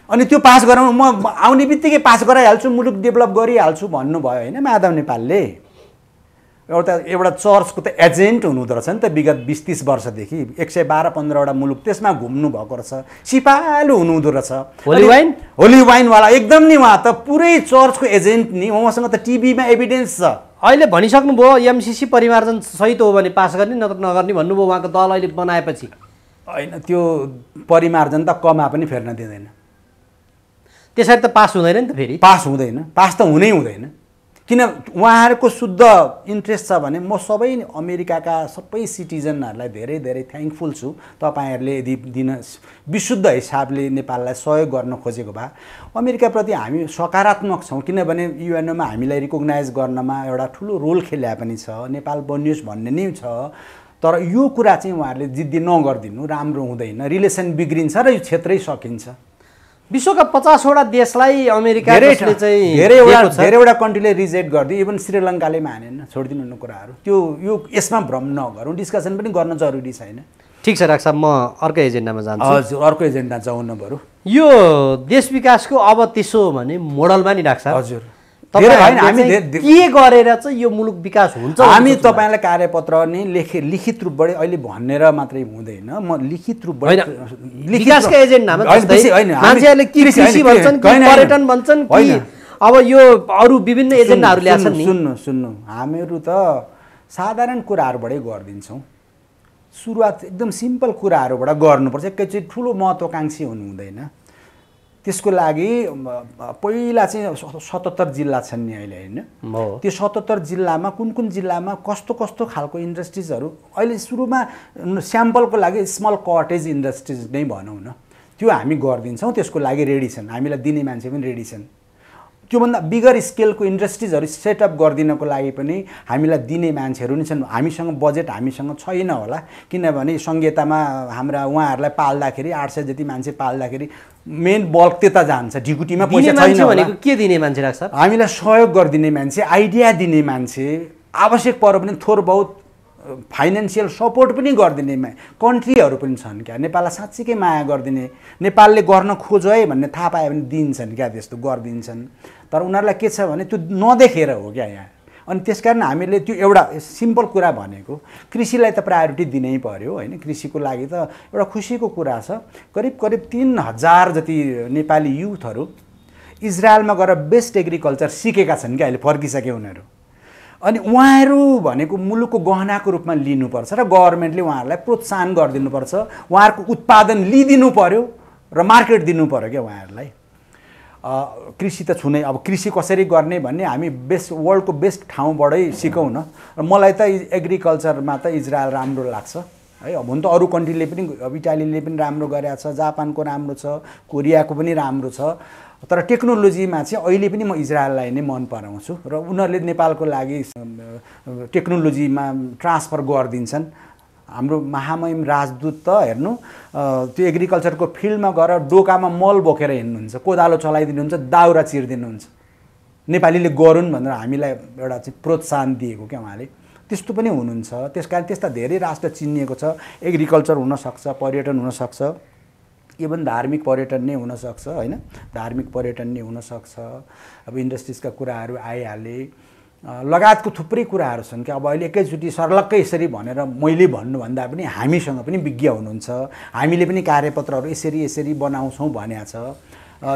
अनि त्यो पास गराउनु, म आउने बित्तिकै पास गराइहाल्छु, मुलुक डेभलप गरिहाल्छु भन्नुभयो होइन माधव नेपालले। एउटा चर्चको त एजेन्ट हुनुहुँदो रहेछ नि त विगत 20-30 वर्षदेखि, 112-15वटा मुलुक त्यसमा घुम्नु भएको रहेछ, सिपालु हुनुहुँदो रहेछ। होली वाइनवाला एकदम नि, उहाँ त पुरै चर्चको एजेन्ट नि, उहाँसँग त टिभीमा एभिडेन्स छ। अहिले भनिसक्नुभयो एमसिसी परिमार्जन सहित हो भने पास गर्ने, नत्र नगर्ने भन्नुभयो उहाँको दल अहिले बनाएपछि। होइन, त्यो परिमार्जन त कमा पनि फेर्न दिँदैन। त्यसरी त पास हुँदैन नि त फेरि। पास हुँदैन, पास त हुनै हुँदैन। किन उहाँहरूको शुद्ध इन्ट्रेस्ट छ भने म सबै अमेरिकाका सबै सिटिजनहरूलाई धेरै धेरै थ्याङ्कफुल छु। तपाईँहरूले यदि विशुद्ध हिसाबले नेपाललाई सहयोग गर्न खोजेको भए अमेरिकाप्रति हामी सकारात्मक छौँ, किनभने युएनओमा हामीलाई रिकगनाइज गर्नमा एउटा ठुलो रोल खेल्या पनि छ, नेपाल बनियोस् भन्ने नै छ। तर यो कुरा चाहिँ उहाँहरूले जिद्दी नगरिदिनु, राम्रो हुँदैन, रिलेसन बिग्रिन्छ र यो क्षेत्रै सकिन्छ। विश्वका 50वटा देशलाई अमेरिकाले चाहिँ धेरैवटा कन्ट्रीले रिजेक्ट गरिदियो, इभन श्रीलङ्काले मानेन, छोडिदिनु न कुराहरू। त्यो यो यसमा भ्रम नगरौँ, डिस्कसन पनि गर्न जरुरी छैन। ठिक छ डाक्टर साहब, म अर्को एजेन्डामा जान्छु। हजुर, अर्को एजेन्डा जाउँ न बरु। यो देश विकासको अब त्यसो भने मोडलमा नि डाक्टर साहब हजुर हामी के गरेर चाहिँ यो मुलुक विकास हुन्छ? हामी तपाईँलाई कार्यपत्र नै लिखित रूपबाट अहिले भनेर मात्रै हुँदैन, म लिखित रूपबाट विकासका एजेन्डामा मान्छेहरूले के कृषि भन्छन्, के पर्यटन भन्छन्, कि अब यो अरू विभिन्न एजेन्डाहरू ल्याछन् नि। सुन्नु हामीहरू त साधारण कुराहरूबाटै गरिदिन्छौँ। सुरुवात एकदम सिम्पल कुराहरूबाट गर्नुपर्छ, एकैचोटि ठुलो महत्त्वकाङ्क्षी हुनु हुँदैन। त्यसको लागि पहिला चाहिँ 77 जिल्ला छन् नि अहिले, होइन? त्यो 77 जिल्लामा कुन कुन जिल्लामा कस्तो कस्तो खालको इन्डस्ट्रिजहरू अहिले सुरुमा स्याम्पलको लागि स्मल कटेज इन्डस्ट्रिज नै भनौँ न, त्यो हामी गरिदिन्छौँ। त्यसको लागि रेडी छन्, हामीलाई दिने मान्छे पनि रेडी छन्। त्योभन्दा बिगर स्केलको इन्डस्ट्रिजहरू सेटअप गरिदिनको लागि पनि हामीलाई दिने मान्छेहरू नै छन्। हामीसँग बजेट हामीसँग छैन होला, किनभने सङ्घीयतामा हाम्रा उहाँहरूलाई पाल्दाखेरि 800 जति मान्छे पाल्दाखेरि मेन बल्क त्यता जान्छ, ढिकुटीमा पैसा छैन भनेको के दिने मान्छे राख्छ? हामीलाई सहयोग गरिदिने मान्छे, आइडिया दिने मान्छे, आवश्यक पऱ्यो भने थोर बहुत फाइनेन्सियल सपोर्ट पनि गरिदिने कन्ट्रीहरू पनि छन् क्या। नेपाललाई साँच्चीकै माया गरिदिने, नेपालले गर्न खोज्यो है भन्ने थाहा पायो भने दिन्छन् क्या, त्यस्तो गरिदिन्छन्। तर उनीहरूलाई के छ भने त्यो नदेखेर हो क्या यहाँ। अनि त्यसकारण हामीले त्यो एउटा सिम्पल कुरा भनेको कृषिलाई त प्रायोरिटी दिनै पर्यो, होइन? कृषिको लागि त एउटा खुसीको कुरा छ, करिब 3000 जति नेपाली युथहरू इजरायलमा गएर बेस्ट एग्रिकल्चर सिकेका छन् क्या, अहिले फर्किसके उनीहरू। अनि उहाँहरू भनेको मुलुकको गहनाको रूपमा लिनुपर्छ र गभर्मेन्टले उहाँहरूलाई प्रोत्साहन गरिदिनुपर्छ, उहाँहरूको उत्पादन लिइदिनु पर्यो र मार्केट दिनु पर्यो क्या उहाँहरूलाई। कृषि त छुनै, अब कृषि कसरी गर्ने भन्ने हामी वर्ल्डको बेस्ट ठाउँबाटै सिकौँ न। र मलाई त एग्रिकल्चरमा त इजरायल राम्रो लाग्छ है। अब हुन त अरू कन्ट्रीले पनि, इटालीले पनि राम्रो गरेको छ, जापानको राम्रो छ, कोरियाको पनि राम्रो छ, तर टेक्नोलोजीमा चाहिँ अहिले पनि म इजरायललाई नै मन पराउँछु। र उनीहरूले नेपालको लागि टेक्नोलोजीमा ट्रान्सफर गरिदिन्छन्। हाम्रो महामहिम राजदूत त हेर्नु त्यो एग्रिकल्चरको फिल्डमा गएर डोकामा मल बोकेर हिँड्नुहुन्छ, कोदालो चलाइदिनुहुन्छ, दाउरा चिर्दिनुहुन्छ। नेपालीले गरून् भनेर हामीलाई एउटा चाहिँ प्रोत्साहन दिएको क्या उहाँले। त्यस्तो पनि हुनुहुन्छ। त्यसकारण त्यस्ता धेरै राष्ट्र चिनिएको छ। एग्रिकल्चर हुनसक्छ, पर्यटन हुनसक्छ, इभन धार्मिक पर्यटन नै हुनसक्छ, होइन? धार्मिक पर्यटन नै हुनसक्छ। अब इन्डस्ट्रिजका कुराहरू आइहाले, लगायतको थुप्रै कुराहरू छन् कि अब अहिले एकैचोटि सर्लक्कै यसरी भनेर मैले भन्नुभन्दा पनि हामीसँग पनि विज्ञ हुनुहुन्छ, हामीले पनि कार्यपत्रहरू यसरी यसरी बनाउँछौँ भनेको छ।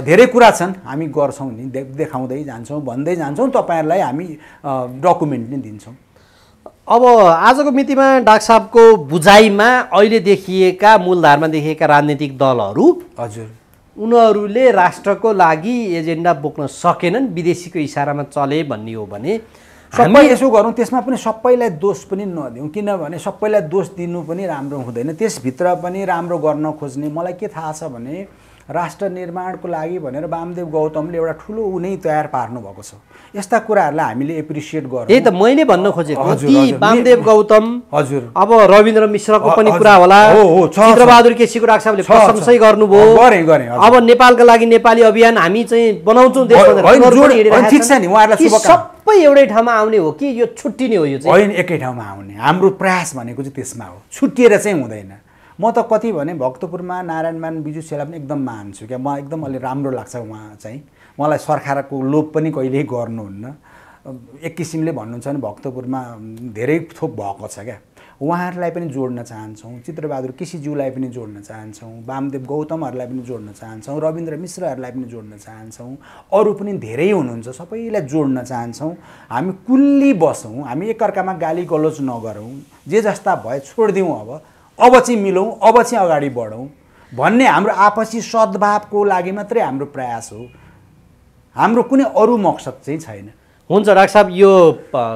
धेरै कुरा छन्, हामी गर्छौँ नि, देखाउँदै जान्छौँ, भन्दै जान्छौँ, तपाईँहरूलाई हामी डकुमेन्ट नै दिन्छौँ। अब आजको मितिमा डाक्टर साहबको बुझाइमा अहिले देखिएका मूलधारमा देखिएका राजनीतिक दलहरू, हजुर, उनीहरूले राष्ट्रको लागि एजेन्डा बोक्न सकेनन्, विदेशीको इसारामा चले भन्ने हो भने सबै यसो गरौँ। त्यसमा पनि सबैलाई दोष पनि नदिउँ, किनभने सबैलाई दोष दिनु पनि राम्रो हुँदैन। त्यसभित्र पनि राम्रो गर्न खोज्ने, मलाई के थाहा छ भने राष्ट्र निर्माणको लागि भनेर वामदेव गौतमले एउटा ठुलो उनै तयार पार्नु भएको छ। यस्ता कुराहरूलाई हामीले एप्रिसिएट गर्छौँ। यही त मैले भन्न खोजेको, ती वामदेव गौतम, हजुर, अब रविन्द्र मिश्रको पनि कुरा होला, चित्रबहादुर केसीको डाक्टर साहबले प्रशंसै गर्नुभयो। अब नेपालका लागि नेपाली अभियान हामी चाहिँ बनाउँछौँ देश भनेर ठिक छ नि, उहाँहरूलाई शुभकामना। सबै एउटै ठाउँमा आउने हो कि यो छुट्टिने हो? यो चाहिँ होइन, एकै ठाउँमा आउने। हाम्रो प्रयास भनेको चाहिँ त्यसमा हो, छुट्टिएर चाहिँ हुँदैन। म त कति भने भक्तपुरमा नारायणमान बिजु सेला पनि एकदम मान्छु क्या, म एकदम अलि राम्रो लाग्छ उहाँ चाहिँ। मलाई सरकारको लोभ पनि कहिल्यै गर्नुहुन्न। एक किसिमले भन्नुहुन्छ भने भक्तपुरमा धेरै थोक भएको छ क्या। उहाँहरूलाई पनि जोड्न चाहन्छौँ, चित्रबहादुर केसीज्यूलाई पनि जोड्न चाहन्छौँ, वामदेव गौतमहरूलाई पनि जोड्न चाहन्छौँ, रविन्द्र मिश्रहरूलाई पनि जोड्न चाहन्छौँ, अरू पनि धेरै हुनुहुन्छ, सबैलाई जोड्न चाहन्छौँ। हामी कुल्ली बसौँ, हामी एकअर्कामा गाली गलोच नगरौँ, जे जस्ता भए छोडिदिउँ, अब चाहिँ मिलौँ, अब चाहिँ अगाडि बढौँ भन्ने हाम्रो आपसी सद्भावको लागि मात्रै हाम्रो प्रयास हो। हाम्रो कुनै अरू मकसद चाहिँ छैन। हुन्छ डाक्टर साहब, यो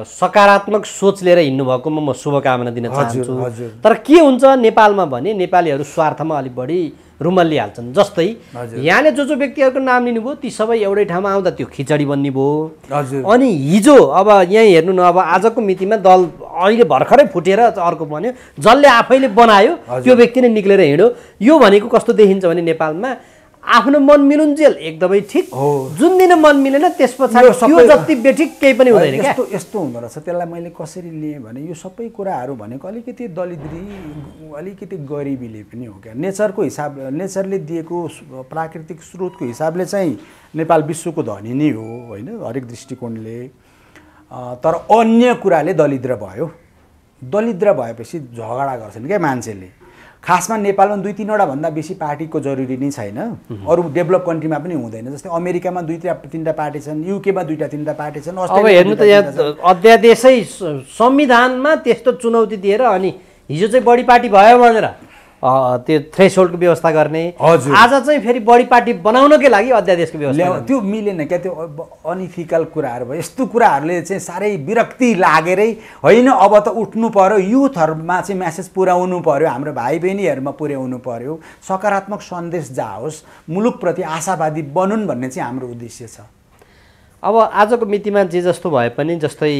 सकारात्मक सोच लिएर हिँड्नु भएकोमा म शुभकामना दिन चाहन्छु। तर के हुन्छ नेपालमा भने नेपालीहरू स्वार्थमा अलिक बढी रुमल्लिहाल्छन्। जस्तै यहाँले जो व्यक्तिहरूको नाम लिनुभयो ती सबै एउटै ठाउँमा आउँदा त्यो खिचडी बन्ने भयो। अनि हिजो अब यहाँ हेर्नु न, अब आजको मितिमा दल अहिले भर्खरै फुटेर अर्को बन्यो, जसले आफैले बनायो त्यो व्यक्ति नै निक्लेर हिँड्यो। यो भनेको कस्तो देखिन्छ भने नेपालमा आफ्नो मन मिलुन्जेल एकदमै ठिक, जुन दिन मन मिलेन त्यस पछाडि त्यो जति बेठिक केही पनि हुँदैन क्या। यस्तो हुँदो रहेछ। त्यसलाई मैले कसरी लिएँ भने यो सबै कुराहरू भनेको अलिकति दलिद्री, अलिकति गरिबीले पनि हो क्या। नेचरको हिसाब, नेचरले दिएको प्राकृतिक स्रोतको हिसाबले चाहिँ नेपाल विश्वको धनी नै हो होइन, हरेक दृष्टिकोणले। तर अन्य कुराले दलिद्र भयो। दलिद्र भएपछि झगडा गर्छन् क्या मान्छेले। खासमा नेपालमा 2-3वटा भन्दा बेसी पार्टीको जरुरी नै छैन। अरू डेभलप कन्ट्रीमा पनि हुँदैन। जस्तै अमेरिकामा 2-3वटा पार्टी छन्, युकेमा 2-3वटा पार्टी छन्। अब हेर्नु त यहाँ अध्यादेशै संविधानमा त्यस्तो चुनौती दिएर अनि हिजो चाहिँ बढी पार्टी भयो भनेर त्यो थ्रेसहोल्डको व्यवस्था गर्ने, आज चाहिँ फेरि बढी पार्टी बनाउनकै लागि अध्यादेशको व्यवस्था, त्यो मिलेन क्या। त्यो अनइथिकल कुराहरू भयो। यस्तो कुराहरूले चाहिँ साह्रै विरक्ति लागेरै होइन, अब त उठ्नु पर्यो, युथहरूमा चाहिँ मेसेज पुर्याउनु पर्यो, हाम्रो भाइ बहिनीहरूमा पुर्याउनु पर्यो, सकारात्मक सन्देश जाओस्, मुलुकप्रति आशावादी बनुन् भन्ने चाहिँ हाम्रो उद्देश्य छ। अब आजको मितिमा जे जस्तो भए पनि, जस्तै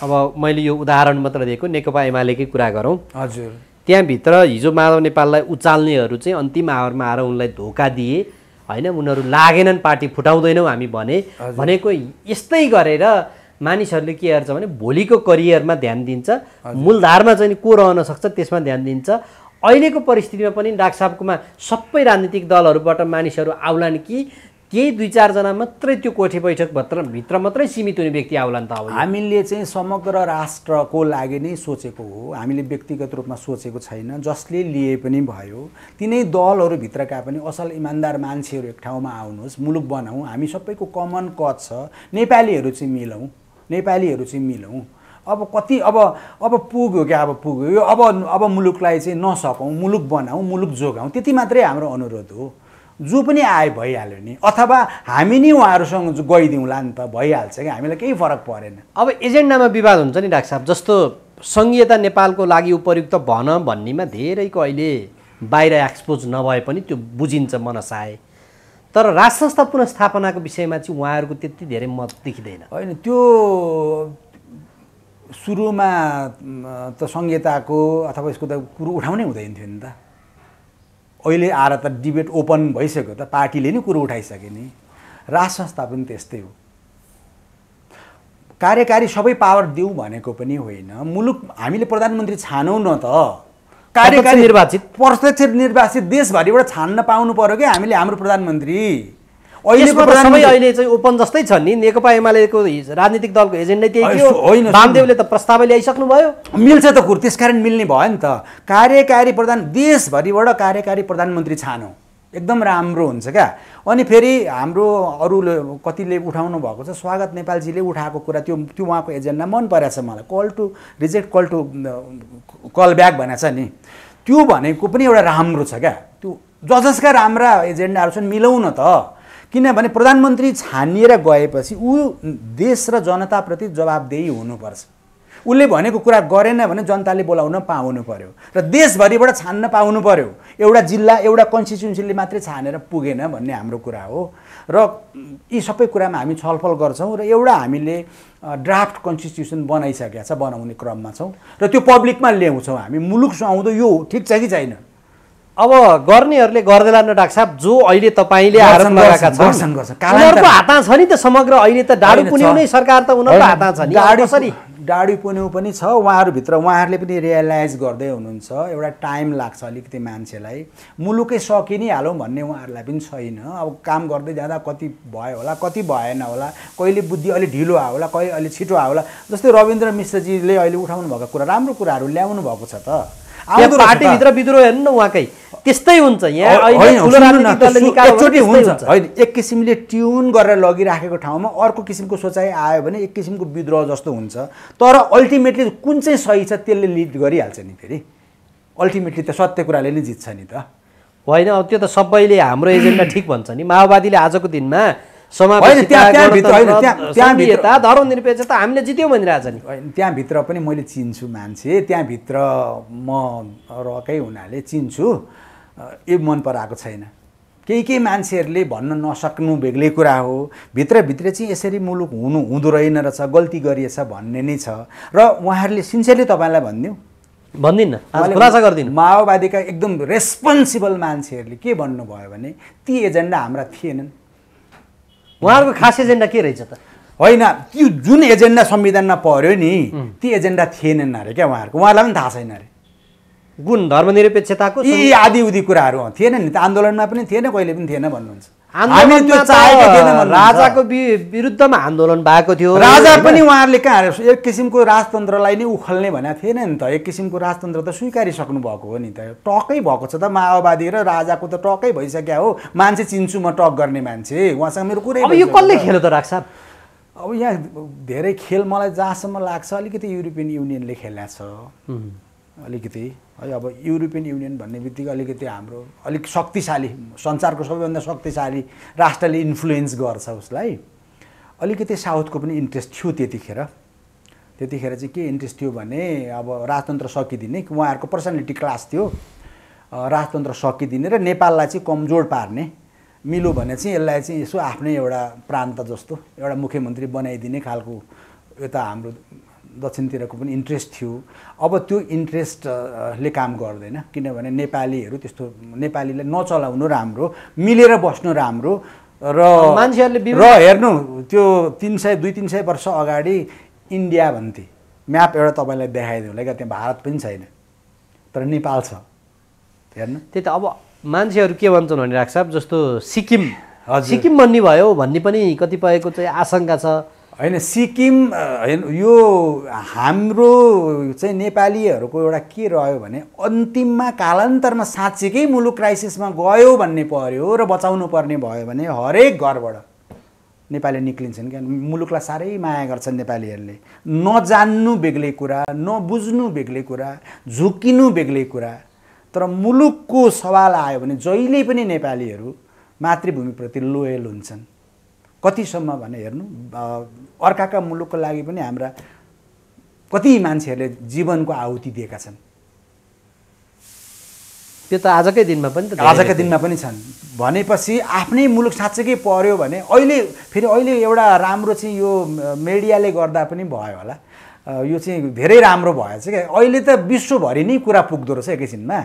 अब मैले यो उदाहरण मात्र दिएको, नेकपा एमालेकै कुरा गरौँ। हजुर, त्यहाँभित्र हिजो माधव नेपाललाई उचाल्नेहरू चाहिँ अन्तिम आवरमा आएर उनलाई धोका दिए होइन, उनीहरू लागेनन्, पार्टी फुटाउँदैनौँ हामी भनेको यस्तै गरेर मानिसहरूले के गर्छ भने भोलिको करियरमा ध्यान दिन्छ, मूलधारमा चाहिँ को रहन सक्छ त्यसमा ध्यान दिन्छ। अहिलेको परिस्थितिमा पनि डाक्टर साहबकोमा सबै राजनीतिक दलहरूबाट मानिसहरू आउलान् कि केही 2-4 जना मात्रै त्यो कोठे बैठकभित्र मात्रै सीमित हुने व्यक्ति आउलान् त? अब हामीले चाहिँ समग्र राष्ट्रको लागि नै सोचेको हो, हामीले व्यक्तिगत रूपमा सोचेको छैन। जसले लिए पनि भयो, तिनै दलहरूभित्रका पनि असल इमान्दार मान्छेहरू एक ठाउँमा आउनुहोस्, मुलुक बनाऊ। हामी सबैको कमन कज छ, नेपालीहरू चाहिँ मिलौँ, नेपालीहरू चाहिँ मिलौँ। अब कति अब पुग्यो क्या, अब पुग्यो यो। अब मुलुकलाई चाहिँ नसकौँ, मुलुक बनाऊ, मुलुक जोगाउँ, त्यति मात्रै हाम्रो अनुरोध हो। जो पनि आए भइहाल्यो नि, अथवा हामी नि उहाँहरूसँग गइदिउँला नि त, भइहाल्छ क्या, हामीलाई केही फरक परेन। अब एजेन्डामा विवाद हुन्छ नि डाक्टर साहब, जस्तो सङ्घीयता नेपालको लागि उपयुक्त भन्नेमा धेरैको अहिले बाहिर एक्सपोज नभए पनि त्यो बुझिन्छ मनसाय। तर राज संस्था पुनर्स्थापनाको विषयमा चाहिँ उहाँहरूको त्यति धेरै मत देखिँदैन। होइन, त्यो सुरुमा त सङ्घीयताको अथवा यसको त कुरो उठाउनै हुँदैन थियो नि त। अहिले आएर त डिबेट ओपन भइसक्यो त, पार्टीले नै कुरो उठाइसक्यो नि। राज संस्था पनि त्यस्तै हो। कार्यकारी सबै पावर देऊ भनेको पनि होइन। मुलुक हामीले प्रधानमन्त्री छानौँ न त, कार्यकारी निर्वाचित, प्रत्यक्ष निर्वाचित देशभरिबाट छान्न पाउनु पर्यो क्या हामीले हाम्रो प्रधानमन्त्री। अहिले चाहिँ ओपन जस्तै छ नि। नेकपा एमालेको राजनीतिक दलको एजेन्डै त्यही थियो। वामदेवले त प्रस्ताव ल्याइसक्नु भयो। मिल्छ त कुरो, त्यसकारण मिल्ने भयो नि त। कार्यकारी देशभरिबाट कार्यकारी प्रधानमन्त्री छानौँ, एकदम राम्रो हुन्छ क्या। अनि फेरि हाम्रो अरूले कतिले उठाउनु भएको छ, स्वागत नेपालजीले उठाएको कुरा, त्यो उहाँको एजेन्डा मन परेछ मलाई। Call to reject, call back भनेको छ नि, त्यो भनेको पनि एउटा राम्रो छ क्या। त्यो जसका राम्रा एजेन्डाहरू छन्, मिलाउँ न त। किनभने प्रधानमन्त्री छानिएर गएपछि ऊ देश र जनताप्रति जवाबदेही हुनुपर्छ। उसले भनेको कुरा गरेन भने जनताले बोलाउन पाउनु पर्यो र देशभरिबाट छान्न पाउनु पर्यो। एउटा जिल्ला, एउटा कन्स्टिट्युन्सीले मात्रै छानेर पुगेन भन्ने हाम्रो कुरा हो। र यी सबै कुरामा हामी छलफल गर्छौँ र एउटा हामीले ड्राफ्ट कन्स्टिट्युसन बनाइसकेका छ, बनाउने क्रममा छौँ र त्यो पब्लिकमा ल्याउँछौँ हामी। मुलुक सुहाउँदो यो ठिक छ कि छैन? अब गर्नेहरूले गर्दैला न डाक्टर साहब। जो अहिले तपाईँले आरोप लगाएका छन् उनीहरूको हातमा छ नि त समग्र। अहिले त डाडु पुन्याउने सरकार त उनीहरूको हातमा छ नि। कसरी डाडु पुन्याउ पनि छ उहाँहरूभित्र। उहाँहरूले पनि रियलाइज गर्दै हुनुहुन्छ। एउटा टाइम लाग्छ अलिकति मान्छेलाई, मुलुकै सकि नै हालौँ भन्ने उहाँहरूलाई पनि छैन। अब काम गर्दै जाँदा कति भयो होला, कति भएन होला, कहिले बुद्धि अलि ढिलो आयो होला, कहिले अलि छिटो आयो होला। जस्तै रविन्द्र मिश्रजीले अहिले उठाउनु भएको कुरा, राम्रो कुराहरू ल्याउनु भएको छ त। पार्टीभित्र विद्रोह हेर्नु न उहाँकै त्यस्तै हुन्छ। यहाँ एकचोटि हुन्छ होइन, एक किसिमले ट्युन गरेर लगिराखेको ठाउँमा अर्को किसिमको सोचाइ आयो भने एक किसिमको विद्रोह जस्तो हुन्छ। तर अल्टिमेटली कुन चाहिँ सही छ त्यसले लिड गरिहाल्छ नि। फेरि अल्टिमेटली त सत्य कुराले नै जित्छ नि त। होइन, अब त्यो त सबैले हाम्रो एजेन्डा ठिक भन्छ नि। माओवादीले आजको दिनमा संघीयता धर्मनिरपेक्षता हामीले जित्यौँ भनिरहेछ नि। त्यहाँभित्र पनि मैले चिन्छु मान्छे, त्यहाँभित्र म रहेकै हुनाले चिन्छु, यो मन पराएको छैन। केही मान्छेहरूले भन्न नसक्नु बेग्लै कुरा हो, भित्रभित्र चाहिँ यसरी मुलुक हुँदो रहेन रहेछ, गल्ती गरिएछ भन्ने नै छ। र उहाँहरूले सिन्सियरली तपाईँलाई भन्दिनँ खुलासा गरिदिनु, माओवादीका एकदम रेस्पोन्सिबल मान्छेहरूले के भन्नुभयो भने ती एजेन्डा हाम्रा थिएनन्। उहाँहरूको खास एजेन्डा के रहेछ त? होइन, त्यो जुन एजेन्डा संविधानमा पर्यो नि ती एजेन्डा थिएनन् अरे क्या उहाँहरूको, उहाँलाई पनि थाहा छैन अरे। गुण धर्मनिरपेक्षताको यी आदि उदी कुराहरू थिएन नि त, आन्दोलनमा पनि थिएन, कहिले पनि थिएन भन्नुहुन्छ। राजाको विरुद्धमा आन्दोलन भएको थियो, राजा पनि उहाँहरूले कहाँ एक किसिमको राजतन्त्रलाई नै उखल्ने भनेको थिएन नि त। एक किसिमको राजतन्त्र त स्वीकारिसक्नु भएको हो नि त, टकै भएको छ त। माओवादी र राजाको त टकै भइसक्यो हो। मान्छे चिन्छु म, टक गर्ने मान्छे, उहाँसँग मेरो कुरै। अब यो कसले खेल्यो त राज साहब? अब यहाँ धेरै खेल मलाई जहाँसम्म लाग्छ अलिकति युरोपियन युनियनले खेलेको छ अलिकति है। अब युरोपियन युनियन भन्ने बित्तिकै अलिकति हाम्रो अलिक शक्तिशाली, संसारको सबैभन्दा शक्तिशाली राष्ट्रले इन्फ्लुएन्स गर्छ उसलाई। अलिकति साउथको पनि इन्ट्रेस्ट थियो त्यतिखेर चाहिँ के इन्ट्रेस्ट थियो भने अब राजतन्त्र सकिदिने, उहाँहरूको पर्सनालिटी क्लास थियो, राजतन्त्र सकिदिने र नेपाललाई चाहिँ कमजोर पार्ने, मिल्यो भने चाहिँ यसलाई चाहिँ यसो आफ्नै एउटा प्रान्त जस्तो एउटा मुख्यमन्त्री बनाइदिने खालको यता हाम्रो दक्षिणतिरको पनि इन्ट्रेस्ट थियो। अब त्यो इन्ट्रेस्टले काम गर्दैन, किनभने नेपालीहरू त्यस्तो नेपालीलाई नचलाउनु राम्रो, मिलेर बस्नु राम्रो। र मान्छेहरूले हेर्नु त्यो 200-300 वर्ष अगाडि इन्डिया भन्थे, म्याप एउटा तपाईँलाई देखाइदिउँला क्या, त्यहाँ भारत पनि छैन तर नेपाल छ हेर्नु। त्यही त अब मान्छेहरू के भन्छन् भने राज साहब, जस्तो सिक्किम बन्ने भयो भन्ने पनि कतिपयको चाहिँ आशंका छ। होइन, सिक्किम होइन, यो हाम्रो चाहिँ नेपालीहरूको एउटा के रह्यो भने अन्तिममा कालान्तरमा साँच्चीकै मुलुक क्राइसिसमा गयो भन्ने पर्यो र बचाउनु पर्ने भयो भने हरेक घरबाट नेपाली निक्लिन्छन् क्या। मुलुकलाई साह्रै माया गर्छन् नेपालीहरूले। नजान्नु बेग्लै कुरा, नबुझ्नु बेग्लै कुरा, झुकिनु बेग्लै कुरा, तर मुलुकको सवाल आयो भने जहिले पनि नेपालीहरू मातृभूमिप्रति लोयल हुन्छन्। कतिसम्म भने हेर्नु, अर्काका मुलुकको लागि पनि हाम्रा कति मान्छेहरूले जीवनको आहुति दिएका छन्। त्यो त आजकै दिनमा पनि छन् भनेपछि आफ्नै मुलुक साँच्चैकै पर्यो भने अहिले एउटा राम्रो चाहिँ यो मिडियाले गर्दा पनि भयो होला, यो चाहिँ धेरै राम्रो भएछ क्या। अहिले त विश्वभरि नै कुरा पुग्दो रहेछ एकैछिनमा,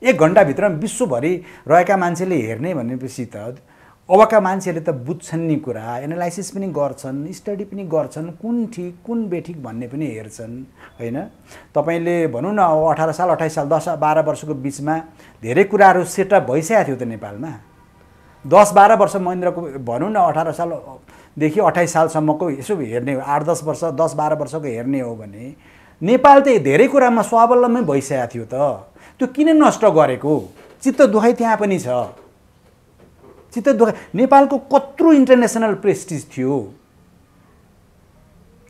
1 घन्टाभित्र विश्वभरि रहेका मान्छेले हेर्ने भनेपछि त अबका मान्छेहरूले त बुझ्छन् नि कुरा, एनालाइसिस पनि गर्छन्, स्टडी पनि गर्छन्, कुन ठिक कुन बेठिक भन्ने पनि हेर्छन् होइन। तपाईँले भनौँ न 18 साल 28 साल 10-12 वर्षको बिचमा धेरै कुराहरू सेटअप भइसकेको थियो त नेपालमा। 10-12 वर्ष महेन्द्रको भनौँ न 18 सालदेखि 28 सालसम्मको यसो हेर्ने हो, 8-10 वर्ष 10-12 वर्षको हेर्ने हो भने नेपाल त धेरै कुरामा स्वावलम्बी भइसकेको थियो त। त्यो किन नष्ट गरेको? चित्त दुखाइ त्यहाँ पनि छ, चित्त दुखाइ। नेपालको कत्रो इन्टरनेसनल प्रेस्टिज थियो,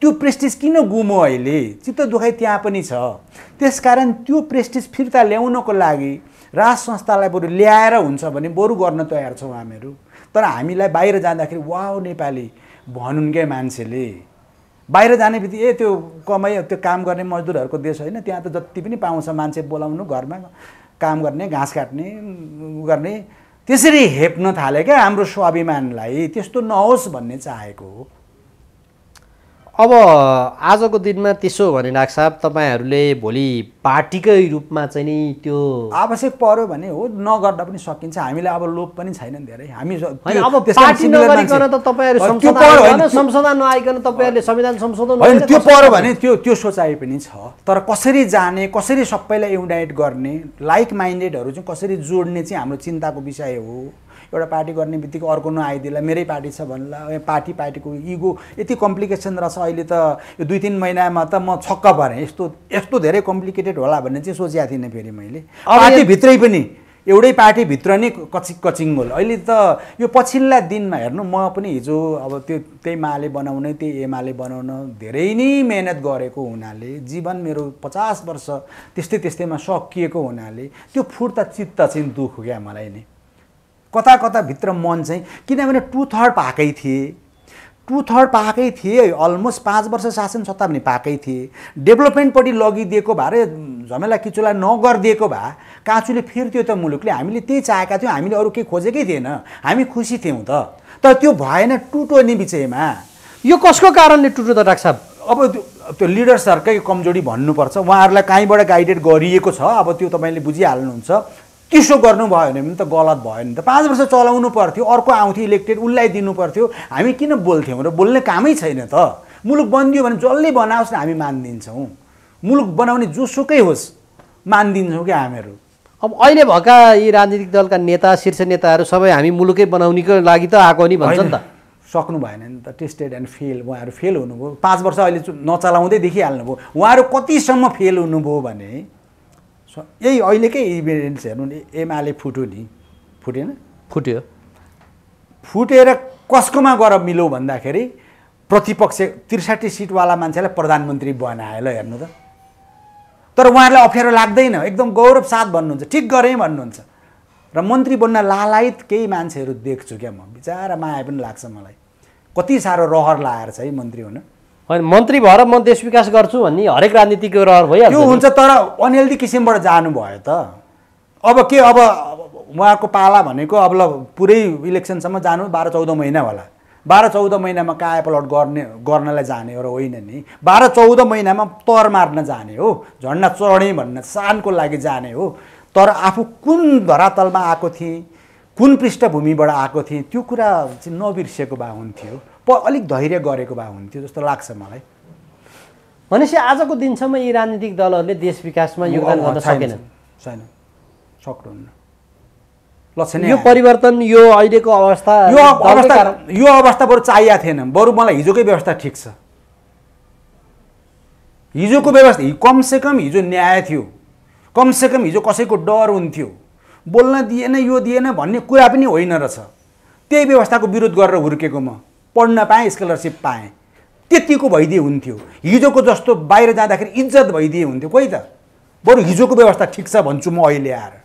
त्यो प्रेस्टिज किन गुम्यो अहिले? चित्त दुखाइ त्यहाँ पनि छ। त्यसकारण त्यो प्रेस्टिज फिर्ता ल्याउनको लागि राज संस्थालाई बरु ल्याएर हुन्छ भने बरु गर्न तयार छौँ हामीहरू। तर हामीलाई बाहिर जाँदाखेरि वाउ नेपाली भनुन् क्या मान्छेले, बाहिर जाने बित्तिकै त्यो कमाइ त्यो काम गर्ने मजदुरहरूको देश होइन, त्यहाँ त जति पनि पाउँछ मान्छे बोलाउनु, घरमा काम गर्ने, घाँस काट्ने गर्ने, त्यसरी हेप्न थाले क्या हाम्रो स्वाभिमानलाई। त्यस्तो नहोस् भन्ने चाहेको हो। अब आजको दिनमा त्यसो भने डाक्टर साहब तपाईँहरूले भोलि पार्टीकै रूपमा चाहिँ नि त्यो आवश्यक पर्यो भने हो, नगर्दा पनि सकिन्छ। हामीलाई अब लोभ पनि छैन धेरै। हामी अब पार्टी नगरिकन त तपाईँहरू संशोधन नआइकन तपाईँहरूले संविधान संशोधन होइन, त्यो पर्यो भने त्यो सोचाइ पनि छ। तर कसरी जाने, कसरी सबैलाई युनाइट गर्ने, लाइक माइन्डेडहरू चाहिँ कसरी जोड्ने चाहिँ हाम्रो चिन्ताको विषय हो। एउटा पार्टी गर्ने बित्तिकै अर्को नआइदिएला, मेरै पार्टी छ भन्ला, पार्टीको इगो यति कम्प्लिकेसन रहेछ अहिले त। यो 2-3 महिनामा त म छक्क परेँ, यस्तो धेरै कम्प्लिकेटेड होला भन्ने चाहिँ सोचेको थिइनँ फेरि मैले। पार्टीभित्रै पनि एउटै पार्टीभित्र नै कचिङ बोल। अहिले त यो पछिल्ला दिनमा हेर्नु, म पनि हिजो अब त्यही माले बनाउने, त्यही एमाले बनाउन धेरै नै मेहनत गरेको हुनाले, जीवन मेरो 50 वर्ष त्यस्तैमा सकिएको हुनाले त्यो फुर्ता चित्त चाहिँ दुख हो क्या मलाई नै। कता कता भित्र मन चाहिँ, किनभने 2/3 पाएकै थिए, 2/3 पाएकै थिए, अलमोस्ट 5 वर्ष शासन सत्ता पनि पाएकै थिए। डेभलपमेन्टपट्टि लगिदिएको भए र झमेला किचुला नगरिदिएको भए काँचुले फेर्थ्यो त मुलुकले। हामीले त्यही चाहेका थियौँ, हामीले अरू केही खोजेकै थिएन, हामी खुसी थियौँ त। तर त्यो भएन, टुटो नि बिचैमा। यो कसको कारणले टुट्यो त डाक्टर साहब? अब त्यो लिडर्सहरूकै कमजोरी भन्नुपर्छ, उहाँहरूलाई कहीँबाट गाइडेड गरिएको छ। अब त्यो तपाईँले बुझिहाल्नुहुन्छ। त्यसो गर्नुभयो भने पनि त गलत भयो नि त। 5 वर्ष चलाउनु पर्थ्यो, अर्को आउँथ्यो इलेक्टेड, उसलाई दिनु पर्थ्यो। हामी किन बोल्थ्यौँ र? बोल्ने कामै छैन त। मुलुक बनिदियो भने जसले बनाओस् न हामी मानिदिन्छौँ। मुलुक बनाउने जोसुकै होस् मानिदिन्छौँ क्या हामीहरू। अब अहिले भएका यी राजनीतिक दलका नेता, शीर्ष नेताहरू सबै हामी मुलुकै बनाउनेको लागि त आएको नि भन्छ नि त। सक्नु भएन नि त। टेस्टेड एन्ड फेल, उहाँहरू फेल हुनुभयो। 5 वर्ष अहिले नचलाउँदै देखिहाल्नुभयो। उहाँहरू कतिसम्म फेल हुनुभयो भने यही अहिलेकै इभिडेन्स हेर्नु नि। एमाले फुट्यो नि, फुटेन? फुट्यो। फुटेर कसकोमा गएर मिलौ भन्दाखेरि प्रतिपक्ष 63 सिटवाला मान्छेलाई प्रधानमन्त्री बनायो। ल हेर्नु त। तर उहाँहरूलाई अप्ठ्यारो लाग्दैन, एकदम गौरव साथ भन्नुहुन्छ, ठिक गरेँ भन्नुहुन्छ। र मन्त्री बन्न लालायत केही मान्छेहरू देख्छु क्या म। बिचारा माया पनि लाग्छ मलाई। कति साह्रो रहर लाएर चाहिँ मन्त्री हुन। होइन, मन्त्री भएर म देश विकास गर्छु भन्ने हरेक राजनीतिको रहर भइहाल्छ। त्यो हुन्छ, तर अनहेल्दी किसिमबाट जानुभयो त। अब के, अब उहाँको पाला भनेको अब ल पुरै इलेक्सनसम्म जानु 12-14 महिना होला। 12-14 महिनामा कायापलट गर्नलाई जाने हो र होइन नि। 12-14 महिनामा तर मार्न जाने हो, झन्डा चढेँ भन्न सानको लागि जाने हो। तर आफू कुन धरातलमा आएको थिएँ, कुन पृष्ठभूमिबाट आएको थिएँ, त्यो कुरा चाहिँ नबिर्सेको भए हुन्थ्यो। अलिक धैर्य गरेको भए हुन्थ्यो जस्तो लाग्छ मलाई। भनेपछि आजको दिनसम्म यी राजनीतिक दलहरूले देश विकासमा योगदान गर्न सकेनन्। छैन, सक्नुहुन्न। लक्षण यो परिवर्तन, यो अहिलेको अवस्था, यो अवस्था बरु चाहिएको थिएन। बरु मलाई हिजोकै व्यवस्था ठिक छ। हिजोको व्यवस्था कमसेकम हिजो न्याय थियो, कमसेकम हिजो कसैको डर हुन्थ्यो। बोल्न दिएन, यो दिएन भन्ने कुरा पनि होइन रहेछ। त्यही व्यवस्थाको विरोध गरेर हुर्केको म। पढ्न पाएँ, स्कलरसिप पाएँ, त्यतिको भइदिए हुन्थ्यो। हिजोको जस्तो बाहिर जाँदाखेरि इज्जत भइदिए हुन्थ्यो। कोही त बरु हिजोको व्यवस्था ठिक छ भन्छु म अहिले आएर।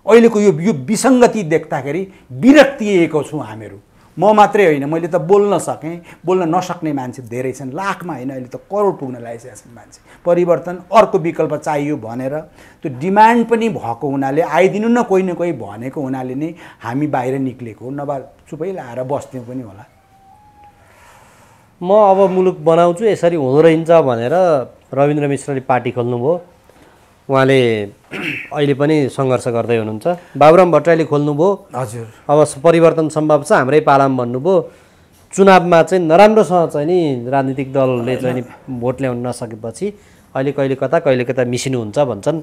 अहिलेको यो विसङ्गति देख्दाखेरि विरक्तिएको छु हामीहरू। म मात्रै होइन, मैले त बोल्न सकेँ, बोल्न नसक्ने मान्छे धेरै छन्। लाखमा होइन, अहिले त करोड पुग्न लागिसकेका छन् मान्छे। परिवर्तन, अर्को विकल्प चाहियो भनेर त्यो डिमान्ड पनि भएको हुनाले, आइदिनु न कोही भनेको हुनाले नै हामी बाहिर निक्लेको। नभए चुपै लाएर बस्थ्यौँ पनि होला। म अब मुलुक बनाउँछु, यसरी हुँदो रहेछ भनेर रविन्द्र मिश्रले पार्टी खोल्नुभयो। उहाँले अहिले पनि सङ्घर्ष गर्दै हुनुहुन्छ। बाबुराम भट्टराईले खोल्नुभयो। हजुर। अब परिवर्तन सम्भव छ, हाम्रै पालामा भन्नुभयो। चुनावमा चाहिँ नराम्रोसँग चाहिँ नि राजनीतिक दलले चाहिँ नि भोट ल्याउन नसकेपछि अहिले कहिले कता मिसिनुहुन्छ भन्छन्।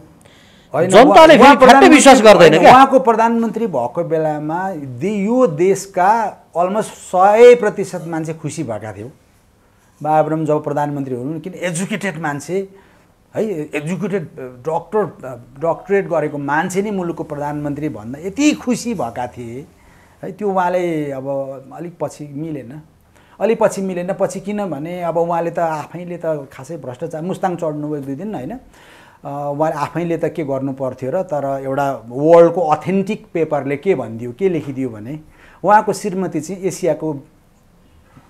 जनताले फेरि विश्वास गर्दैन क्या। उहाँको प्रधानमन्त्री भएको बेलामा यो देशका अलमोस्ट 100% मान्छे खुसी भएका थियो। बाबुराम जब प्रधानमन्त्री हुनु, किन एजुकेटेड मान्छे है, एजुकेटेड डक्टरेट गरेको मान्छे नै मुलुकको प्रधानमन्त्री भन्दा यति खुसी भएका थिए है। त्यो उहाँले अब अलिक पछि मिलेन। पछि किनभने अब उहाँले त आफैले त खासै भ्रष्टाचार, मुस्ताङ चढ्नुभयो 2 दिन होइन। उहाँले आफैले त के गर्नु पर्थ्यो र। तर एउटा वर्ल्डको अथेन्टिक पेपरले के भनिदियो, के लेखिदियो भने उहाँको श्रीमती चाहिँ एसियाको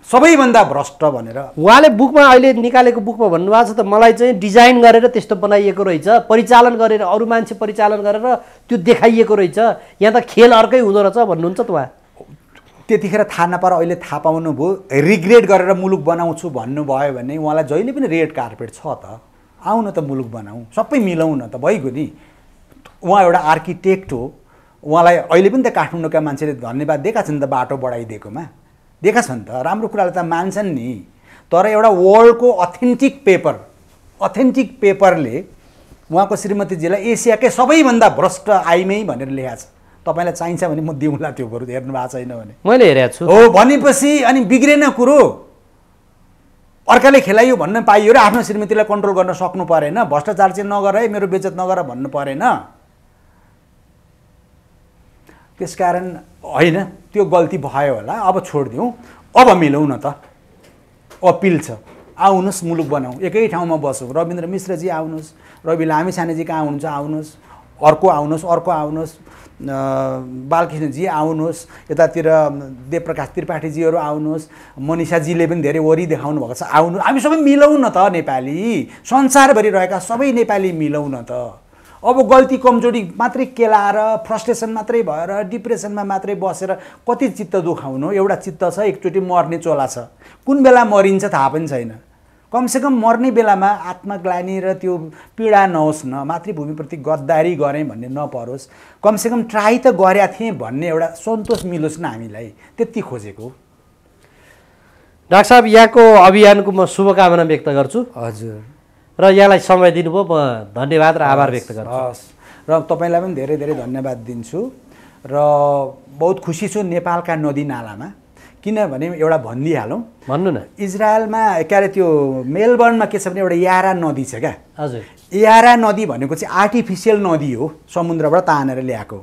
सबैभन्दा भ्रष्ट भनेर। उहाँले बुकमा, अहिले निकालेको बुकमा भन्नुभएको छ त, मलाई चाहिँ डिजाइन गरेर त्यस्तो बनाइएको रहेछ, परिचालन गरेर, अरू मान्छे परिचालन गरेर त्यो देखाइएको रहेछ, यहाँ त खेल अर्कै हुँदो रहेछ भन्नुहुन्छ त उहाँ। त्यतिखेर थाहा नपाएर अहिले थाहा पाउनुभयो। रिग्रेट गरेर मुलुक बनाउँछु भन्नुभयो भने उहाँलाई जहिले पनि रेड कार्पेट छ त। आउन त मुलुक बनाऊ, सबै मिलाउँ न त, भइगयो नि। उहाँ एउटा आर्किटेक्ट हो। उहाँलाई अहिले पनि त काठमाडौँका मान्छेले धन्यवाद दिएका छन् त बाटो बढाइदिएकोमा, दिएका छन् त। राम्रो कुरालाई त मान्छन् नि। तर एउटा वर्ल्डको अथेन्टिक पेपरले उहाँको श्रीमतीजीलाई एसियाकै सबैभन्दा भ्रष्ट आइमै भनेर लेखाएको छ। तपाईँलाई चाहिन्छ भने म दिउँला, त्यो बरु हेर्नु भएको छैन भने। मैले हेरेको छु। हो भनेपछि अनि बिग्रेन कुरो। अर्काले खेलाइयो भन्न पाइयो र आफ्नो श्रीमतीलाई कन्ट्रोल गर्न सक्नु परेन। भ्रष्टाचार चाहिँ नगर है, मेरो बेइज्जत नगर भन्नु परेन। त्यसकारण होइन, त्यो गल्ती भयो होला, अब छोडिदिउँ, अब मिलौँ न त। अपिल छ, आउनुहोस् मुलुक बनाऊ, एकै ठाउँमा बसौँ। रविन्द्र मिश्रजी आउनुहोस्, रवि लामिछानेजी कहाँ हुनुहुन्छ आउनुहोस्, अर्को आउनुहोस् बालकृष्णजी आउनुहोस्, यतातिर देवप्रकाश त्रिपाठीजीहरू आउनुहोस्, मनिषाजीले पनि धेरै वरि देखाउनु भएको छ, आउनु, हामी सबै मिलौँ न त नेपाली, संसारभरि रहेका सबै नेपाली मिलौँ न त। अब गल्ती कमजोरी मात्रै केलाएर फ्रस्ट्रेसन मात्रै भएर डिप्रेसनमा मात्रै बसेर कति चित्त दुखाउनु। एउटा चित्त छ, एकचोटि मर्ने चोला छ, कुन बेला मरिन्छ थाहा पनि छैन। कमसेकम मर्ने बेलामा आत्मग्लानि र त्यो पीडा नहोस् न, मातृभूमिप्रति गद्दारी गरेँ भन्ने नपरोस्, कमसेकम ट्राई त गरेका थिएँ भन्ने एउटा सन्तोष मिलोस् न हामीलाई, त्यति खोजेको। डाक्टर साहब, यहाँको अभियानको म शुभकामना व्यक्त गर्छु। हजुर, र यहाँलाई समय दिनुभयो, म धन्यवाद र आभार व्यक्त गर्छु। हस्, र तपाईँलाई पनि धेरै धेरै धन्यवाद दिन्छु। र बहुत खुसी छु नेपालका नदी नालामा, किनभने एउटा भनिदिइहालौँ, भन्नु न। इजरायलमा के अरे त्यो मेलबर्नमा के छ भने एउटा यारा नदी छ क्या। हजुर, यारा नदी भनेको चाहिँ आर्टिफिसियल नदी हो, समुद्रबाट तानेर ल्याएको।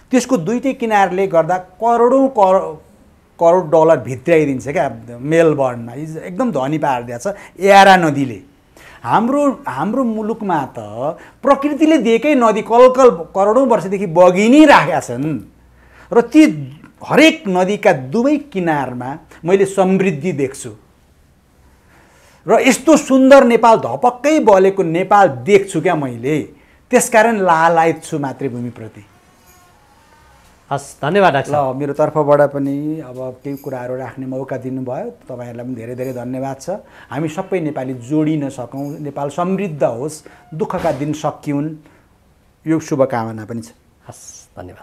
त्यसको दुईटै किनारले गर्दा करोडौँ करोड डलर भित्राइदिन्छ क्या मेलबर्नमा, एकदम धनी पारिदिएको छ यारा नदीले। हाम्रो मुलुकमा त प्रकृतिले दिएकै नदी कलकल करोडौँ वर्षदेखि बगि नै राखेका छन्, र ती हरेक नदीका दुवै किनारमा मैले समृद्धि देख्छु, र यस्तो सुन्दर नेपाल, धपक्कै बलेको नेपाल देख्छु क्या मैले। त्यसकारण लालायत छु मातृभूमिप्रति। हस्, धन्यवाद डाक्टर साहब। ल, मेरो तर्फबाट पनि अब केही कुराहरू राख्ने मौका दिनुभयो, तपाईँहरूलाई पनि धेरै धेरै धन्यवाद छ। हामी सबै नेपाली जोडिन सकौँ, नेपाल समृद्ध होस्, दुःखका दिन सकिउन्, यो शुभकामना पनि छ। हस्, धन्यवाद।